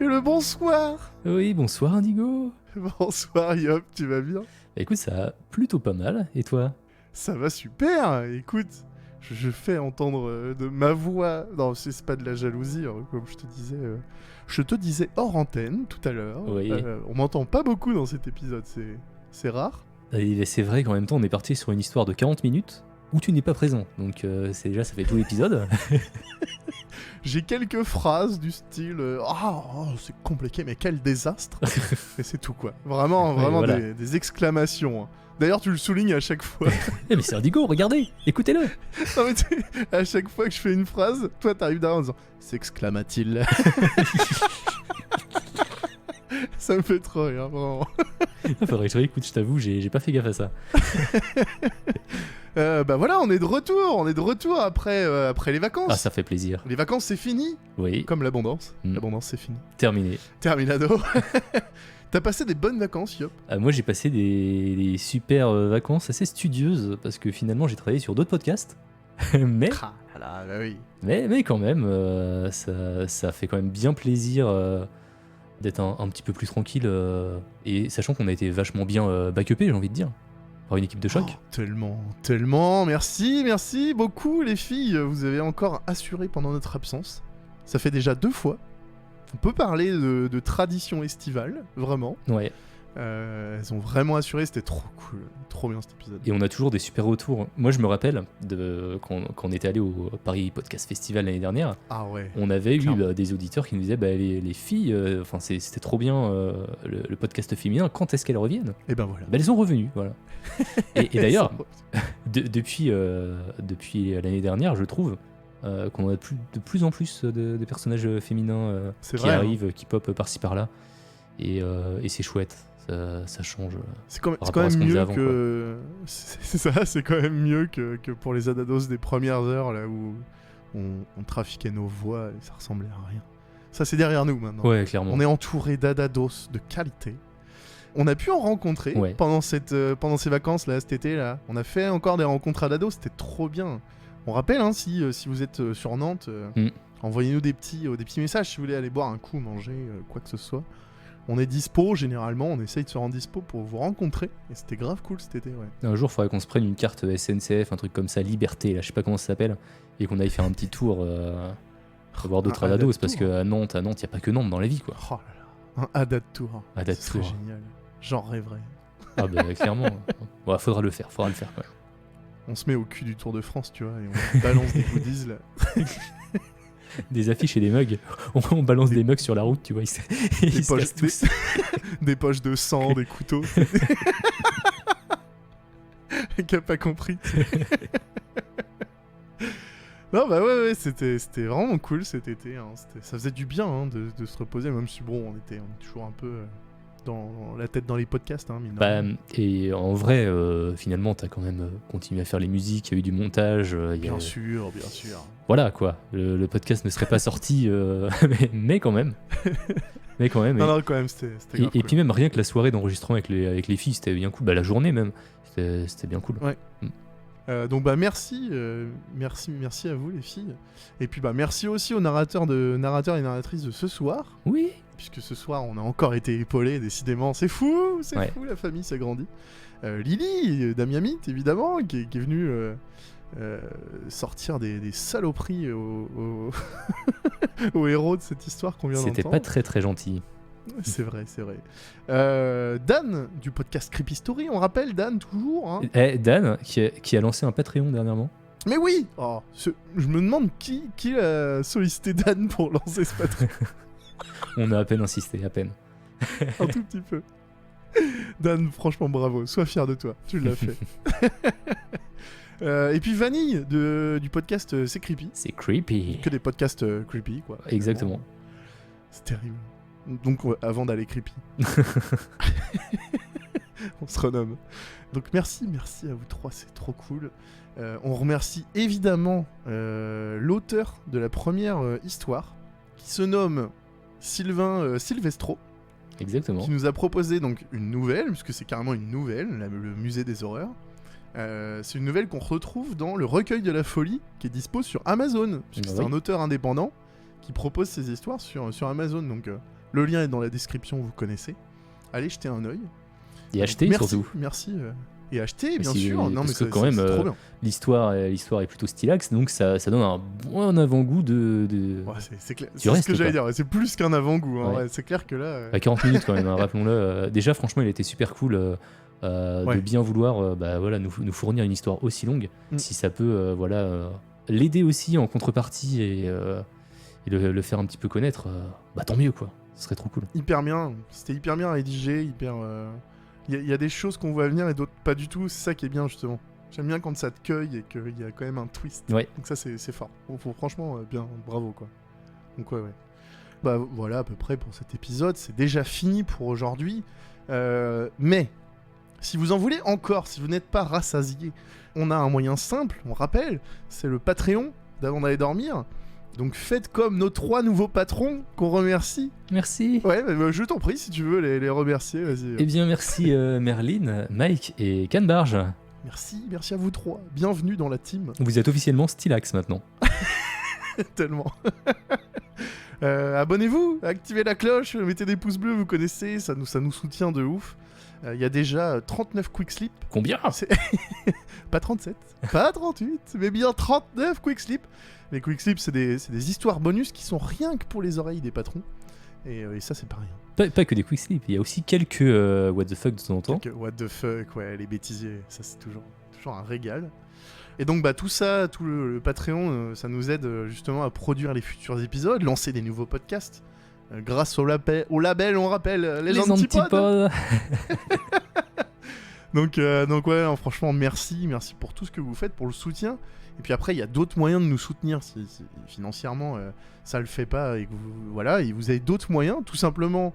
Et le bonsoir. Oui, bonsoir Indigo. Bonsoir Yop, tu vas bien? Écoute, ça va plutôt pas mal, et toi? Ça va super. Écoute, je fais entendre de ma voix. Non, c'est pas de la jalousie, hein, comme je te disais. Je te disais hors antenne tout à l'heure. Oui. On m'entend pas beaucoup dans cet épisode, c'est rare. Et c'est vrai qu'en même temps, on est parti sur une histoire de 40 minutes où tu n'es pas présent. Donc c'est déjà, ça fait tout l'épisode. J'ai quelques phrases du style c'est compliqué, mais quel désastre. Et c'est tout quoi. Vraiment voilà. des exclamations. Hein. D'ailleurs, tu le soulignes à chaque fois. Eh mais c'est Indigo, regardez, écoutez-le. Non, mais à chaque fois que je fais une phrase, toi t'arrives derrière en disant s'exclama-t-il. Ça me fait trop rire, vraiment. Faudrait que je réécoute, je t'avoue, j'ai pas fait gaffe à ça. Bah voilà, on est de retour après les vacances. Ah, ça fait plaisir. Les vacances c'est fini, Oui, comme l'abondance. L'abondance c'est fini. terminé. Terminado. T'as passé des bonnes vacances, Yop? Moi, j'ai passé des super vacances assez studieuses parce que finalement, j'ai travaillé sur d'autres podcasts. mais Ah là, bah oui. mais quand même, ça fait quand même bien plaisir d'être un petit peu plus tranquille et sachant qu'on a été vachement bien backupé, j'ai envie de dire, par une équipe de choc. Oh, tellement. Merci beaucoup les filles. Vous avez encore assuré pendant notre absence. Ça fait déjà 2 fois. On peut parler de tradition estivale, vraiment. Ouais. Elles ont vraiment assuré, c'était trop cool, trop bien cet épisode. Et on a toujours des super retours. Moi, je me rappelle quand on était allé au Paris Podcast Festival l'année dernière. Ah ouais. On avait Clairement. eu des auditeurs qui nous disaient les filles, c'était trop bien le podcast féminin, quand est-ce qu'elles reviennent? Et ben voilà. Elles sont revenues, voilà. et d'ailleurs, Ça- depuis l'année dernière, je trouve qu'on a de plus en plus de personnages féminins C'est qui vrai, hein. arrivent, qui popent par-ci par-là. Et c'est chouette, ça change. C'est quand Par rapport à ce même qu'on faisait mieux avant, que. C'est ça, c'est quand même mieux que pour les Adados des premières heures, là où on trafiquait nos voix et ça ressemblait à rien. Ça, c'est derrière nous maintenant. Ouais, clairement. On est entouré d'Adados de qualité. On a pu en rencontrer Ouais. pendant ces vacances là, cet été là. On a fait encore des rencontres Adados, c'était trop bien. On rappelle hein, si vous êtes sur Nantes, envoyez-nous des petits messages si vous voulez aller boire un coup, manger, quoi que ce soit. On est dispo, généralement, on essaye de se rendre dispo pour vous rencontrer. Et c'était grave cool cet été, ouais. Un jour, il faudrait qu'on se prenne une carte SNCF, un truc comme ça, Liberté, là, je sais pas comment ça s'appelle, et qu'on aille faire un petit tour, voir d'autres Un Adados, Adados. parce qu'à Nantes, il n'y a pas que Nantes dans la vie, quoi. Oh là là. Un Haddad Tour. Haddad Ce serait Tour. génial. J'en rêverais. Ah bah clairement. Ouais, faudra le faire quand même. On se met au cul du Tour de France, tu vois, et on balance des goodies là. Des affiches et des mugs. On balance des mugs sur la route, tu vois. Ils se cassent tous. Des poches de sang, des couteaux. Qui a pas compris. Non, bah ouais, c'était vraiment cool cet été. Hein. Ça faisait du bien hein, de se reposer, même si bon, on est toujours un peu dans la tête dans les podcasts. Hein, mine de rien. Et en vrai, finalement, t'as quand même continué à faire les musiques, il y a eu du montage. Bien sûr. Voilà quoi, le podcast ne serait pas sorti, mais quand même. Mais quand même. Non, quand même, c'était grave et cool. puis même rien que la soirée d'enregistrement avec les filles, c'était bien cool. Bah, la journée même, c'était bien cool. Ouais. Donc bah merci à vous les filles. Et puis bah merci aussi aux narrateurs et narratrices de ce soir. Oui. Puisque ce soir on a encore été épaulés, décidément. C'est fou, fou, la famille s'agrandit. Lily d'Amiamit évidemment, qui est venue sortir des saloperies aux héros de cette histoire qu'on vient d'entendre. C'était pas très très gentil. C'est vrai. Dan, du podcast Creepy Story, on rappelle Dan, toujours. Hein. Dan, qui a lancé un Patreon dernièrement. Mais oui je me demande qui a sollicité Dan pour lancer ce Patreon. On a à peine insisté, à peine. Un tout petit peu. Dan, franchement, bravo. Sois fier de toi. Tu l'as fait. Et puis Vanille, du podcast C'est Creepy. C'est creepy. Que des podcasts creepy, quoi. Exactement. C'est terrible. Donc, avant d'aller creepy. On se renomme. Donc, merci à vous trois, c'est trop cool. On remercie évidemment l'auteur de la première histoire, qui se nomme Sylvain Silvestro. Exactement. Qui nous a proposé donc une nouvelle, puisque c'est carrément une nouvelle, le musée des horreurs. C'est une nouvelle qu'on retrouve dans le recueil de la folie, qui est dispo sur Amazon, puisque c'est un auteur indépendant qui propose ses histoires sur Amazon. Donc le lien est dans la description, vous connaissez. Allez jeter un œil. Et acheter surtout. Merci. Et acheter, bien sûr. Non, mais que quand même, trop bien. l'histoire est plutôt stylax, donc ça donne un bon avant-goût de... Ouais, c'est clair. C'est ce que j'allais dire. C'est plus qu'un avant-goût. Hein. Ouais. Ouais, c'est clair que là. À 40 minutes quand même, hein, rappelons-le. Déjà, franchement, il était super cool de bien vouloir nous fournir une histoire aussi longue. Si ça peut l'aider aussi en contrepartie et le faire un petit peu connaître, tant mieux quoi. Ce serait trop cool. Hyper bien. C'était hyper bien rédigé, hyper. Il y a des choses qu'on voit venir et d'autres pas du tout. C'est ça qui est bien justement. J'aime bien quand ça te cueille et qu'il y a quand même un twist. Ouais. Donc ça c'est fort. Faut franchement bien, bravo quoi. Donc ouais. Bah voilà à peu près pour cet épisode. C'est déjà fini pour aujourd'hui. Mais si vous en voulez encore, si vous n'êtes pas rassasié, on a un moyen simple, on rappelle, c'est le Patreon d'avant d'aller dormir. Donc faites comme nos 3 nouveaux patrons qu'on remercie. Merci. Ouais, je t'en prie si tu veux les remercier, vas-y. Eh bien merci Merlin, Mike et Canbarge. Merci à vous 3. Bienvenue dans la team. Vous êtes officiellement Stylax maintenant. Tellement. Abonnez-vous, activez la cloche, mettez des pouces bleus, vous connaissez, ça nous soutient de ouf. Il y a déjà 39 quick slip. Combien ? Pas 37, pas 38, mais bien 39 quick slip. Les quick slip, c'est des histoires bonus qui sont rien que pour les oreilles des patrons. Et ça, c'est pas rien. Pas que des quick slip, il y a aussi quelques what the fuck de temps en temps. Quelques what the fuck, ouais, les bêtisiers, ça c'est toujours un régal. Et donc tout ça, tout le Patreon, ça nous aide justement à produire les futurs épisodes, lancer des nouveaux podcasts. Grâce au label, on rappelle, les antipodes. donc ouais, franchement, merci pour tout ce que vous faites, pour le soutien. Et puis après, il y a d'autres moyens de nous soutenir si financièrement ça le fait pas et que vous avez d'autres moyens, tout simplement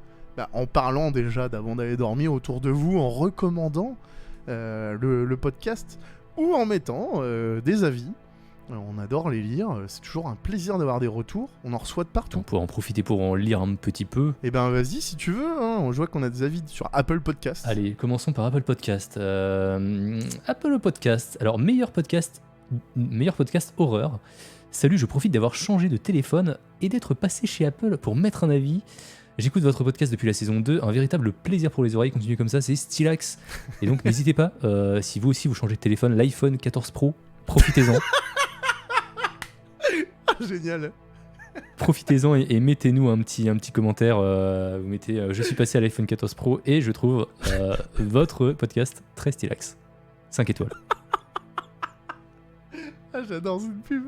en parlant déjà d'avant d'aller dormir autour de vous, en recommandant le podcast ou en mettant des avis. On adore les lire, c'est toujours un plaisir d'avoir des retours, on en reçoit de partout. On pourrait en profiter pour en lire un petit peu. Et ben vas-y si tu veux, hein. Je vois qu'on a des avis sur Apple Podcast. Allez, commençons par Apple Podcast. Apple Podcast, alors meilleur podcast horreur. Salut, je profite d'avoir changé de téléphone et d'être passé chez Apple pour mettre un avis. J'écoute votre podcast depuis la saison 2, un véritable plaisir pour les oreilles, continuez comme ça, c'est Stylax. Et donc n'hésitez pas, si vous aussi vous changez de téléphone, l'iPhone 14 Pro, profitez-en. Génial. Profitez-en et mettez-nous un petit commentaire. Vous mettez je suis passé à l'iPhone 14 Pro et je trouve votre podcast très stylax. 5 étoiles. Ah, j'adore cette pub.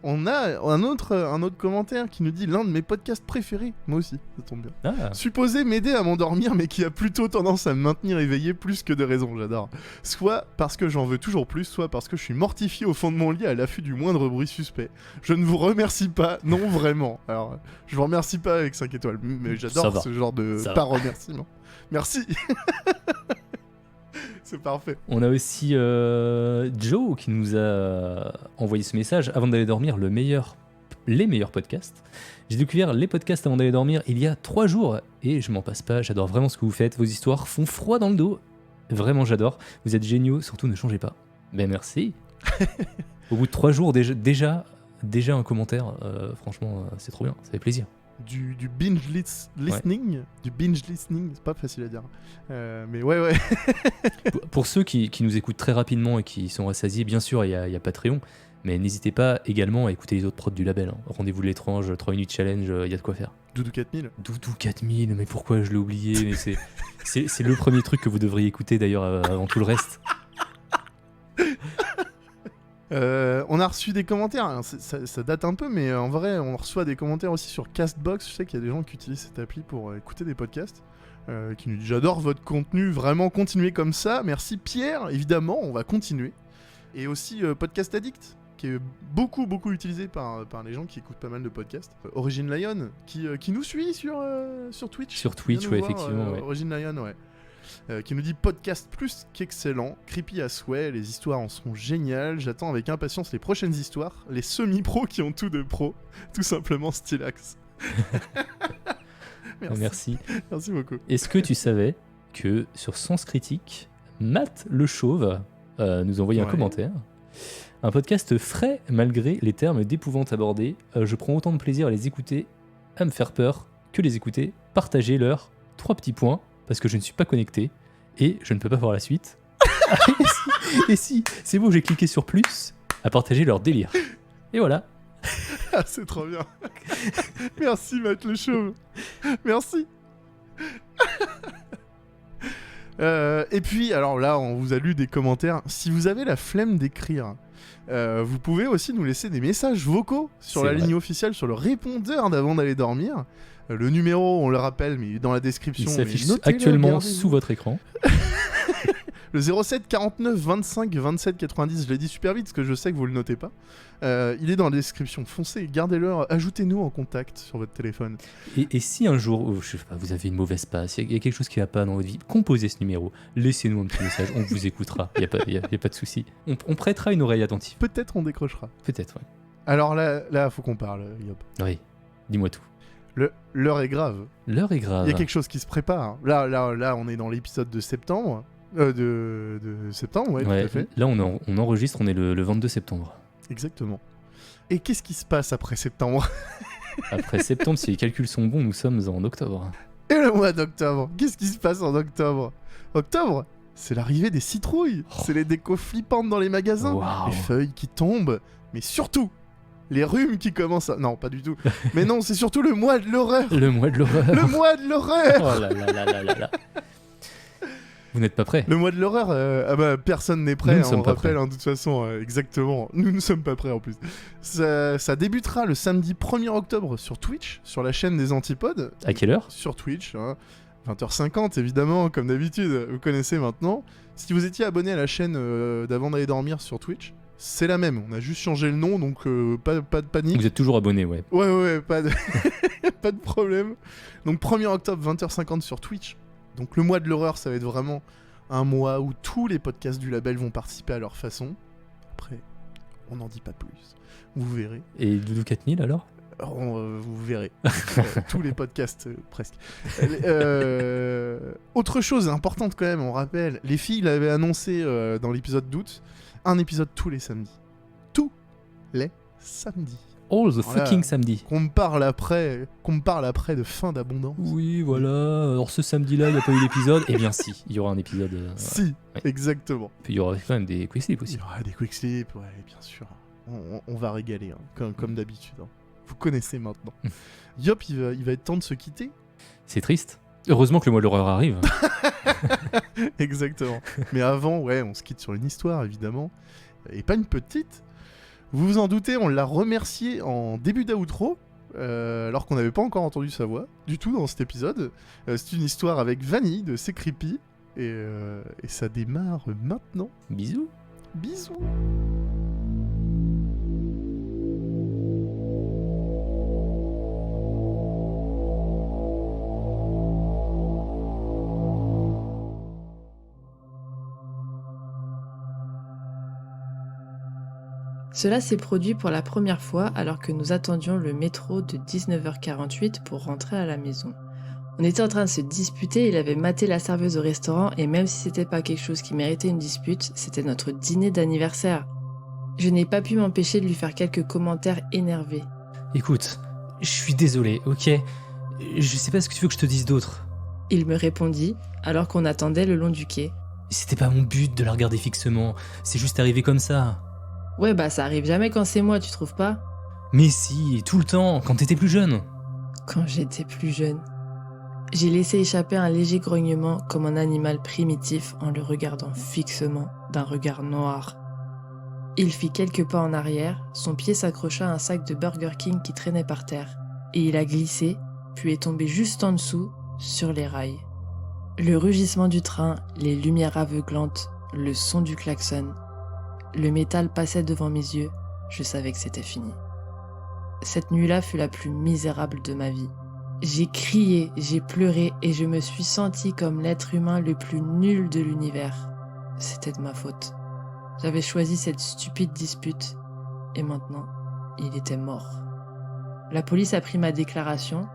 On a un autre commentaire qui nous dit l'un de mes podcasts préférés. Moi aussi, ça tombe bien. Ah. Supposé m'aider à m'endormir, mais qui a plutôt tendance à me maintenir éveillé plus que de raison. J'adore. Soit parce que j'en veux toujours plus, soit parce que je suis mortifié au fond de mon lit à l'affût du moindre bruit suspect. Je ne vous remercie pas, non vraiment. Alors, je vous remercie pas avec 5 étoiles, mais j'adore ce genre de pas remerciement. Merci. C'est parfait. On a aussi Joe qui nous a envoyé ce message. Avant d'aller dormir, les meilleurs podcasts. J'ai découvert les podcasts avant d'aller dormir il y a 3 jours et je m'en passe pas. J'adore vraiment ce que vous faites. Vos histoires font froid dans le dos. Vraiment, j'adore. Vous êtes géniaux. Surtout, ne changez pas. Ben merci. Au bout de 3 jours, déjà un commentaire. Franchement, c'est trop bien. Ça fait plaisir. Du binge listening, du binge listening, c'est pas facile à dire, mais ouais. Pour ceux qui nous écoutent très rapidement et qui sont rassasiés, bien sûr, il y a Patreon, mais n'hésitez pas également à écouter les autres prods du label. Rendez-vous de l'étrange, 3 minutes challenge, il y a de quoi faire. Doudou 4000. Doudou 4000, mais pourquoi je l'ai oublié? Mais c'est le premier truc que vous devriez écouter d'ailleurs avant tout le reste. On a reçu des commentaires, alors ça date un peu, mais en vrai, on reçoit des commentaires aussi sur Castbox. Je sais qu'il y a des gens qui utilisent cette appli pour écouter des podcasts, qui nous disent « J'adore votre contenu, vraiment continuez comme ça, merci Pierre, évidemment, on va continuer. » Et aussi Podcast Addict, qui est beaucoup utilisé par les gens qui écoutent pas mal de podcasts. Origin Lion, qui nous suit sur Twitch. Sur Twitch, ouais, effectivement. Ouais. Origin Lion, ouais. Qui nous dit podcast plus qu'excellent, creepy à souhait, les histoires en sont géniales, j'attends avec impatience les prochaines histoires, les semi-pros qui ont tout de pro, tout simplement stylax. Merci. Merci beaucoup. Est-ce que tu savais que sur Sens Critique, Matt le Chauve nous envoie un commentaire? Un podcast frais malgré les termes d'épouvante abordés, je prends autant de plaisir à les écouter, à me faire peur, que les écouter, partager leurs 3 petits points, parce que je ne suis pas connecté et je ne peux pas voir la suite. et si, c'est bon, j'ai cliqué sur plus, à partager leur délire. Et voilà. Ah, c'est trop bien. Merci Matt le Chauve. Merci. Et puis, alors là, on vous a lu des commentaires. Si vous avez la flemme d'écrire, vous pouvez aussi nous laisser des messages vocaux sur la ligne officielle, sur le répondeur d'avant d'aller dormir. Le numéro, on le rappelle, mais il est dans la description. Il s'affiche actuellement sous votre écran. Le 07 49 25 27 90, je l'ai dit super vite parce que je sais que vous le notez pas. Il est dans la description. Foncez, gardez-le, ajoutez-nous en contact sur votre téléphone. Et si un jour, je sais pas, vous avez une mauvaise passe, il y a quelque chose qui va pas dans votre vie, composez ce numéro, laissez-nous un petit message, on vous écoutera, il y a pas de souci. On prêtera une oreille attentive. Peut-être on décrochera. Peut-être, ouais. Alors là, faut qu'on parle, Yop. Oui, dis-moi tout. L'heure est grave. L'heure est grave. Il y a quelque chose qui se prépare. Là, on est dans l'épisode de septembre. De septembre, ouais, tout à fait. Là, on enregistre, on est le 22 septembre. Exactement. Et qu'est-ce qui se passe après septembre? Après septembre, si les calculs sont bons, nous sommes en octobre. Et le mois d'octobre, qu'est-ce qui se passe en octobre? Octobre, c'est l'arrivée des citrouilles. C'est les décos flippantes dans les magasins. Wow. Les feuilles qui tombent. Mais surtout, les rhumes qui commencent à... Non, pas du tout. Mais non, c'est surtout le mois de l'horreur. Le mois de l'horreur. Le mois de l'horreur. Oh là là là là là là. Vous n'êtes pas prêts? Le mois de l'horreur, personne n'est prêt, Nous ne sommes pas rappelle, prêts. De toute façon, exactement. Nous ne sommes pas prêts en plus. Ça débutera le samedi 1er octobre sur Twitch, sur la chaîne des Antipodes. À quelle heure? Sur Twitch, 20h50 évidemment, comme d'habitude, vous connaissez maintenant. Si vous étiez abonné à la chaîne d'avant d'aller dormir sur Twitch, c'est la même. On a juste changé le nom, donc pas de panique. Vous êtes toujours abonné, ouais. Ouais, pas de... pas de problème. Donc 1er octobre, 20h50 sur Twitch. Donc le mois de l'horreur, ça va être vraiment un mois où tous les podcasts du label vont participer à leur façon. Après, on n'en dit pas plus. Vous verrez. Et Doudou 4000 alors? Vous verrez. Tous les podcasts, presque. Autre chose importante quand même, on rappelle, les filles l'avaient annoncé dans l'épisode d'août, un épisode tous les samedis. Tous les samedis. All the fucking samedi. Qu'on me parle après de fin d'abondance. Oui, voilà. Alors ce samedi-là, il n'y a pas eu d'épisode. Eh bien si, il y aura un épisode. Si, ouais. Exactement. Puis il y aura quand même des quick slips aussi. Il y aura des quick slips, ouais, bien sûr. On va régaler, comme d'habitude. Vous connaissez maintenant. Yop, il va être temps de se quitter. C'est triste. Heureusement que le mois de l'horreur arrive. Exactement. Mais avant, ouais, on se quitte sur une histoire, évidemment. Et pas une petite. Vous vous en doutez, on l'a remercié en début d'outro, alors qu'on n'avait pas encore entendu sa voix, du tout, dans cet épisode. C'est une histoire avec Vanille de C'est Creepy. Et ça démarre maintenant. Bisous. Bisous. Cela s'est produit pour la première fois alors que nous attendions le métro de 19h48 pour rentrer à la maison. On était en train de se disputer, il avait maté la serveuse au restaurant et même si c'était pas quelque chose qui méritait une dispute, c'était notre dîner d'anniversaire. Je n'ai pas pu m'empêcher de lui faire quelques commentaires énervés. Écoute, je suis désolé, ok? Je sais pas ce que tu veux que je te dise d'autre. Il me répondit alors qu'on attendait le long du quai. C'était pas mon but de la regarder fixement, c'est juste arrivé comme ça. Ouais bah ça arrive jamais quand c'est moi, tu trouves pas? Mais si, tout le temps, quand t'étais plus jeune. Quand j'étais plus jeune. J'ai laissé échapper un léger grognement comme un animal primitif en le regardant fixement d'un regard noir. Il fit quelques pas en arrière, son pied s'accrocha à un sac de Burger King qui traînait par terre, et il a glissé, puis est tombé juste en dessous, sur les rails. Le rugissement du train, les lumières aveuglantes, le son du klaxon. Le métal passait devant mes yeux, je savais que c'était fini. Cette nuit-là fut la plus misérable de ma vie. J'ai crié, j'ai pleuré et je me suis senti comme l'être humain le plus nul de l'univers. C'était de ma faute. J'avais choisi cette stupide dispute et maintenant, il était mort. La police a pris ma déclaration,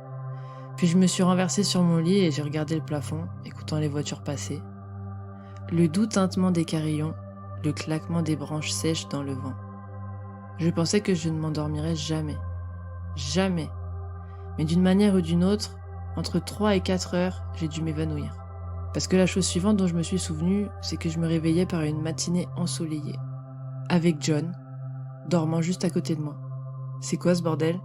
puis je me suis renversé sur mon lit et j'ai regardé le plafond, écoutant les voitures passer. Le doux tintement des carillons, le claquement des branches sèches dans le vent. Je pensais que je ne m'endormirais jamais. Jamais. Mais d'une manière ou d'une autre, entre 3 et 4 heures, j'ai dû m'évanouir. Parce que la chose suivante dont je me suis souvenu, c'est que je me réveillais par une matinée ensoleillée. Avec John, dormant juste à côté de moi. C'est quoi ce bordel?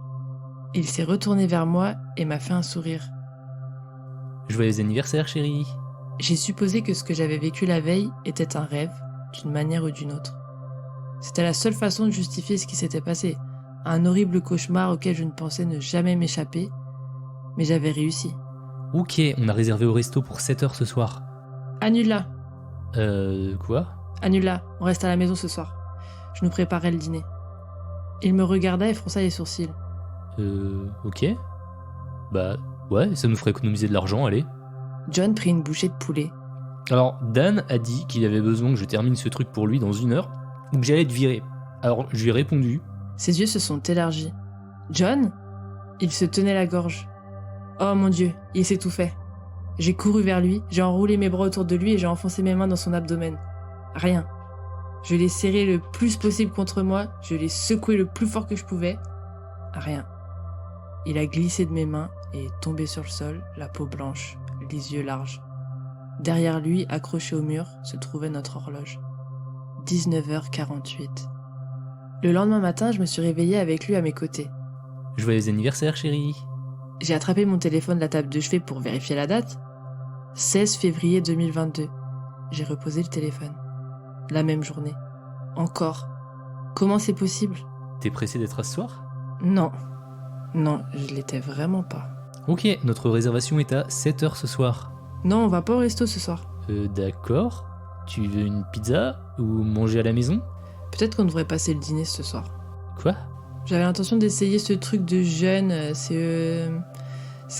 Il s'est retourné vers moi et m'a fait un sourire. Joyeux anniversaire, chérie. J'ai supposé que ce que j'avais vécu la veille était un rêve, d'une manière ou d'une autre. C'était la seule façon de justifier ce qui s'était passé. Un horrible cauchemar auquel je ne pensais ne jamais m'échapper, mais j'avais réussi. Ok, on a réservé au resto pour 7h ce soir. Annule-la. Quoi? Annule-la, on reste à la maison ce soir. Je nous préparais le dîner. Il me regarda et fronça les sourcils. Ok. Bah, ouais, ça nous ferait économiser de l'argent, allez. John prit une bouchée de poulet. Alors, Dan a dit qu'il avait besoin que je termine ce truc pour lui dans 1 heure, ou que j'allais être viré. Alors, je lui ai répondu. Ses yeux se sont élargis. John? Il se tenait la gorge. Oh mon Dieu, il s'étouffait. J'ai couru vers lui, j'ai enroulé mes bras autour de lui et j'ai enfoncé mes mains dans son abdomen. Rien. Je l'ai serré le plus possible contre moi, je l'ai secoué le plus fort que je pouvais. Rien. Il a glissé de mes mains et est tombé sur le sol, la peau blanche, les yeux larges. Derrière lui, accroché au mur, se trouvait notre horloge. 19h48. Le lendemain matin, je me suis réveillée avec lui à mes côtés. Joyeux anniversaire, chérie. J'ai attrapé mon téléphone de la table de chevet pour vérifier la date. 16 février 2022. J'ai reposé le téléphone. La même journée. Encore. Comment c'est possible? T'es pressé d'être à ce soir? Non. Non, je l'étais vraiment pas. Ok, notre réservation est à 7h ce soir. Non, on va pas au resto ce soir. D'accord. Tu veux une pizza ou manger à la maison? Peut-être qu'on devrait passer le dîner ce soir. Quoi? J'avais l'intention d'essayer ce truc de jeûne. C'est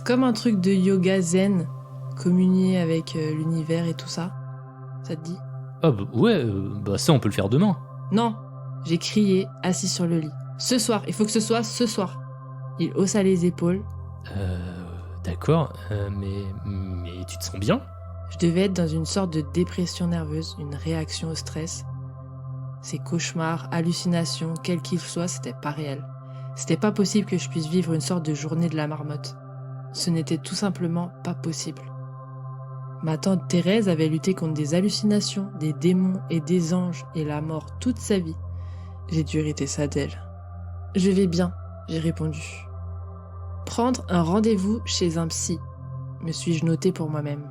comme un truc de yoga zen. Communier avec l'univers et tout ça. Ça te dit? Ah bah ouais, bah ça on peut le faire demain. Non, j'ai crié, assis sur le lit. Ce soir, il faut que ce soit ce soir. Il haussa les épaules. D'accord, mais tu te sens bien? Je devais être dans une sorte de dépression nerveuse, une réaction au stress. Ces cauchemars, hallucinations, quels qu'ils soient, c'était pas réel. C'était pas possible que je puisse vivre une sorte de journée de la marmotte. Ce n'était tout simplement pas possible. Ma tante Thérèse avait lutté contre des hallucinations, des démons et des anges et la mort toute sa vie. J'ai dû hériter ça d'elle. Je vais bien. J'ai répondu. Prendre un rendez-vous chez un psy, me suis-je noté pour moi-même.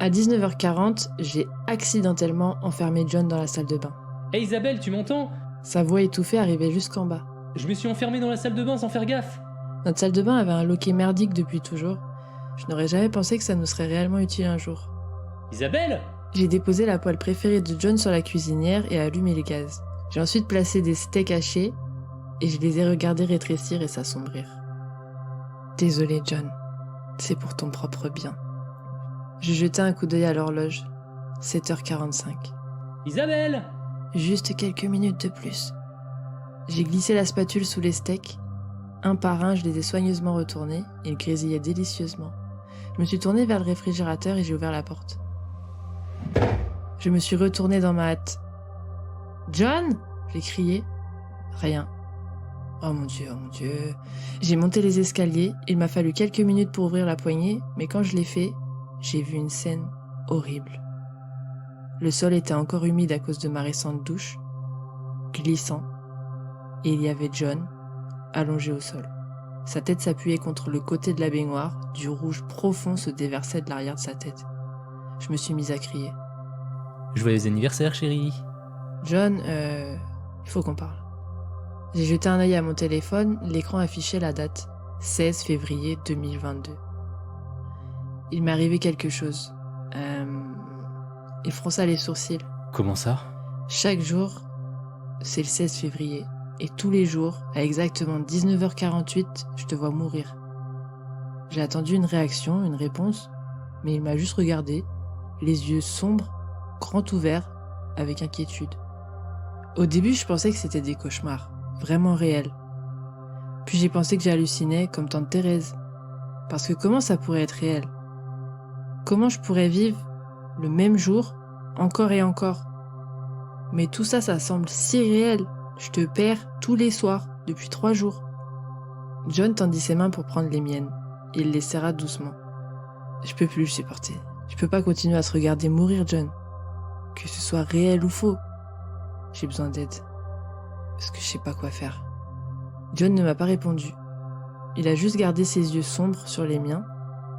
À 19h40, j'ai accidentellement enfermé John dans la salle de bain. Hé Isabelle, tu m'entends? Sa voix étouffée arrivait jusqu'en bas. Je me suis enfermé dans la salle de bain sans faire gaffe. Notre salle de bain avait un loquet merdique depuis toujours. Je n'aurais jamais pensé que ça nous serait réellement utile un jour. Isabelle? J'ai déposé la poêle préférée de John sur la cuisinière et allumé les gaz. J'ai ensuite placé des steaks hachés et je les ai regardés rétrécir et s'assombrir. Désolé John, c'est pour ton propre bien. Je jetai un coup d'œil à l'horloge. 7h45. Isabelle! Juste quelques minutes de plus. J'ai glissé la spatule sous les steaks. Un par un, je les ai soigneusement retournés. Ils grésillaient délicieusement. Je me suis tournée vers le réfrigérateur et j'ai ouvert la porte. Je me suis retournée dans ma hâte. « John !» j'ai crié. Rien. Oh mon Dieu, oh mon Dieu. J'ai monté les escaliers. Il m'a fallu quelques minutes pour ouvrir la poignée, mais quand je l'ai fait, j'ai vu une scène horrible. Le sol était encore humide à cause de ma récente douche, glissant, et il y avait John, allongé au sol. Sa tête s'appuyait contre le côté de la baignoire, du rouge profond se déversait de l'arrière de sa tête. Je me suis mise à crier. Joyeux anniversaire, chérie. John, il faut qu'on parle. J'ai jeté un œil à mon téléphone, l'écran affichait la date, 16 février 2022. Il m'est arrivé quelque chose. Il fronça les sourcils. Comment ça? Chaque jour, c'est le 16 février. Et tous les jours, à exactement 19h48, je te vois mourir. J'ai attendu une réaction, une réponse, mais il m'a juste regardé, les yeux sombres, grands ouverts, avec inquiétude. Au début, je pensais que c'était des cauchemars, vraiment réels. Puis j'ai pensé que j'hallucinais comme tante Thérèse. Parce que comment ça pourrait être réel? Comment je pourrais vivre le même jour, encore et encore? Mais tout ça, ça semble si réel. Je te perds tous les soirs, depuis 3 jours. John tendit ses mains pour prendre les miennes. Il les serra doucement. Je peux plus le supporter. Je peux pas continuer à te regarder mourir, John. Que ce soit réel ou faux. J'ai besoin d'aide. Parce que je sais pas quoi faire. John ne m'a pas répondu. Il a juste gardé ses yeux sombres sur les miens,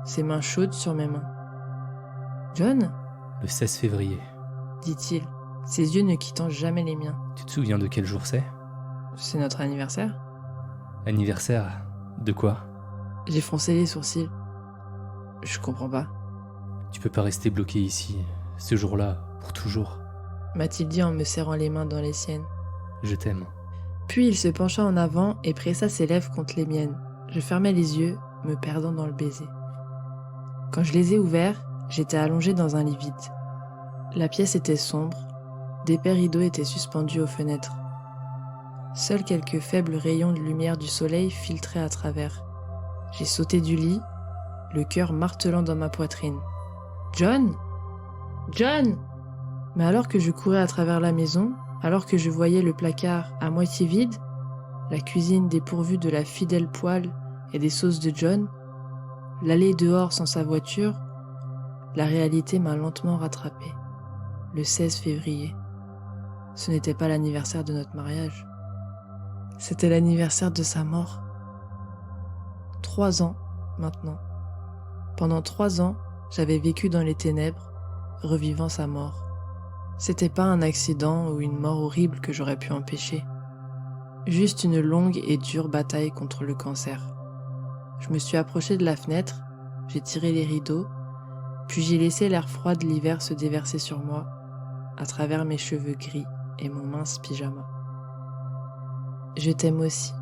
ses mains chaudes sur mes mains. John? Le 16 février. Dit-il, ses yeux ne quittant jamais les miens. Tu te souviens de quel jour c'est? C'est notre anniversaire? Anniversaire? De quoi? J'ai froncé les sourcils. Je comprends pas. Tu peux pas rester bloqué ici, ce jour-là, pour toujours. M'a-t-il dit en me serrant les mains dans les siennes. Je t'aime. Puis il se pencha en avant et pressa ses lèvres contre les miennes. Je fermais les yeux, me perdant dans le baiser. Quand je les ai ouverts, j'étais allongée dans un lit vide. La pièce était sombre, d'épais rideaux étaient suspendus aux fenêtres. Seuls quelques faibles rayons de lumière du soleil filtraient à travers. J'ai sauté du lit, le cœur martelant dans ma poitrine. « John ! John !» Mais alors que je courais à travers la maison, alors que je voyais le placard à moitié vide, la cuisine dépourvue de la fidèle poêle et des sauces de John, l'allée dehors sans sa voiture, la réalité m'a lentement rattrapé. Le 16 février. Ce n'était pas l'anniversaire de notre mariage. C'était l'anniversaire de sa mort. 3 ans, maintenant. Pendant 3 ans, j'avais vécu dans les ténèbres, revivant sa mort. C'était pas un accident ou une mort horrible que j'aurais pu empêcher. Juste une longue et dure bataille contre le cancer. Je me suis approchée de la fenêtre, j'ai tiré les rideaux, puis j'ai laissé l'air froid de l'hiver se déverser sur moi, à travers mes cheveux gris et mon mince pyjama. Je t'aime aussi.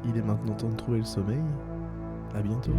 Il est maintenant temps de trouver le sommeil. À bientôt.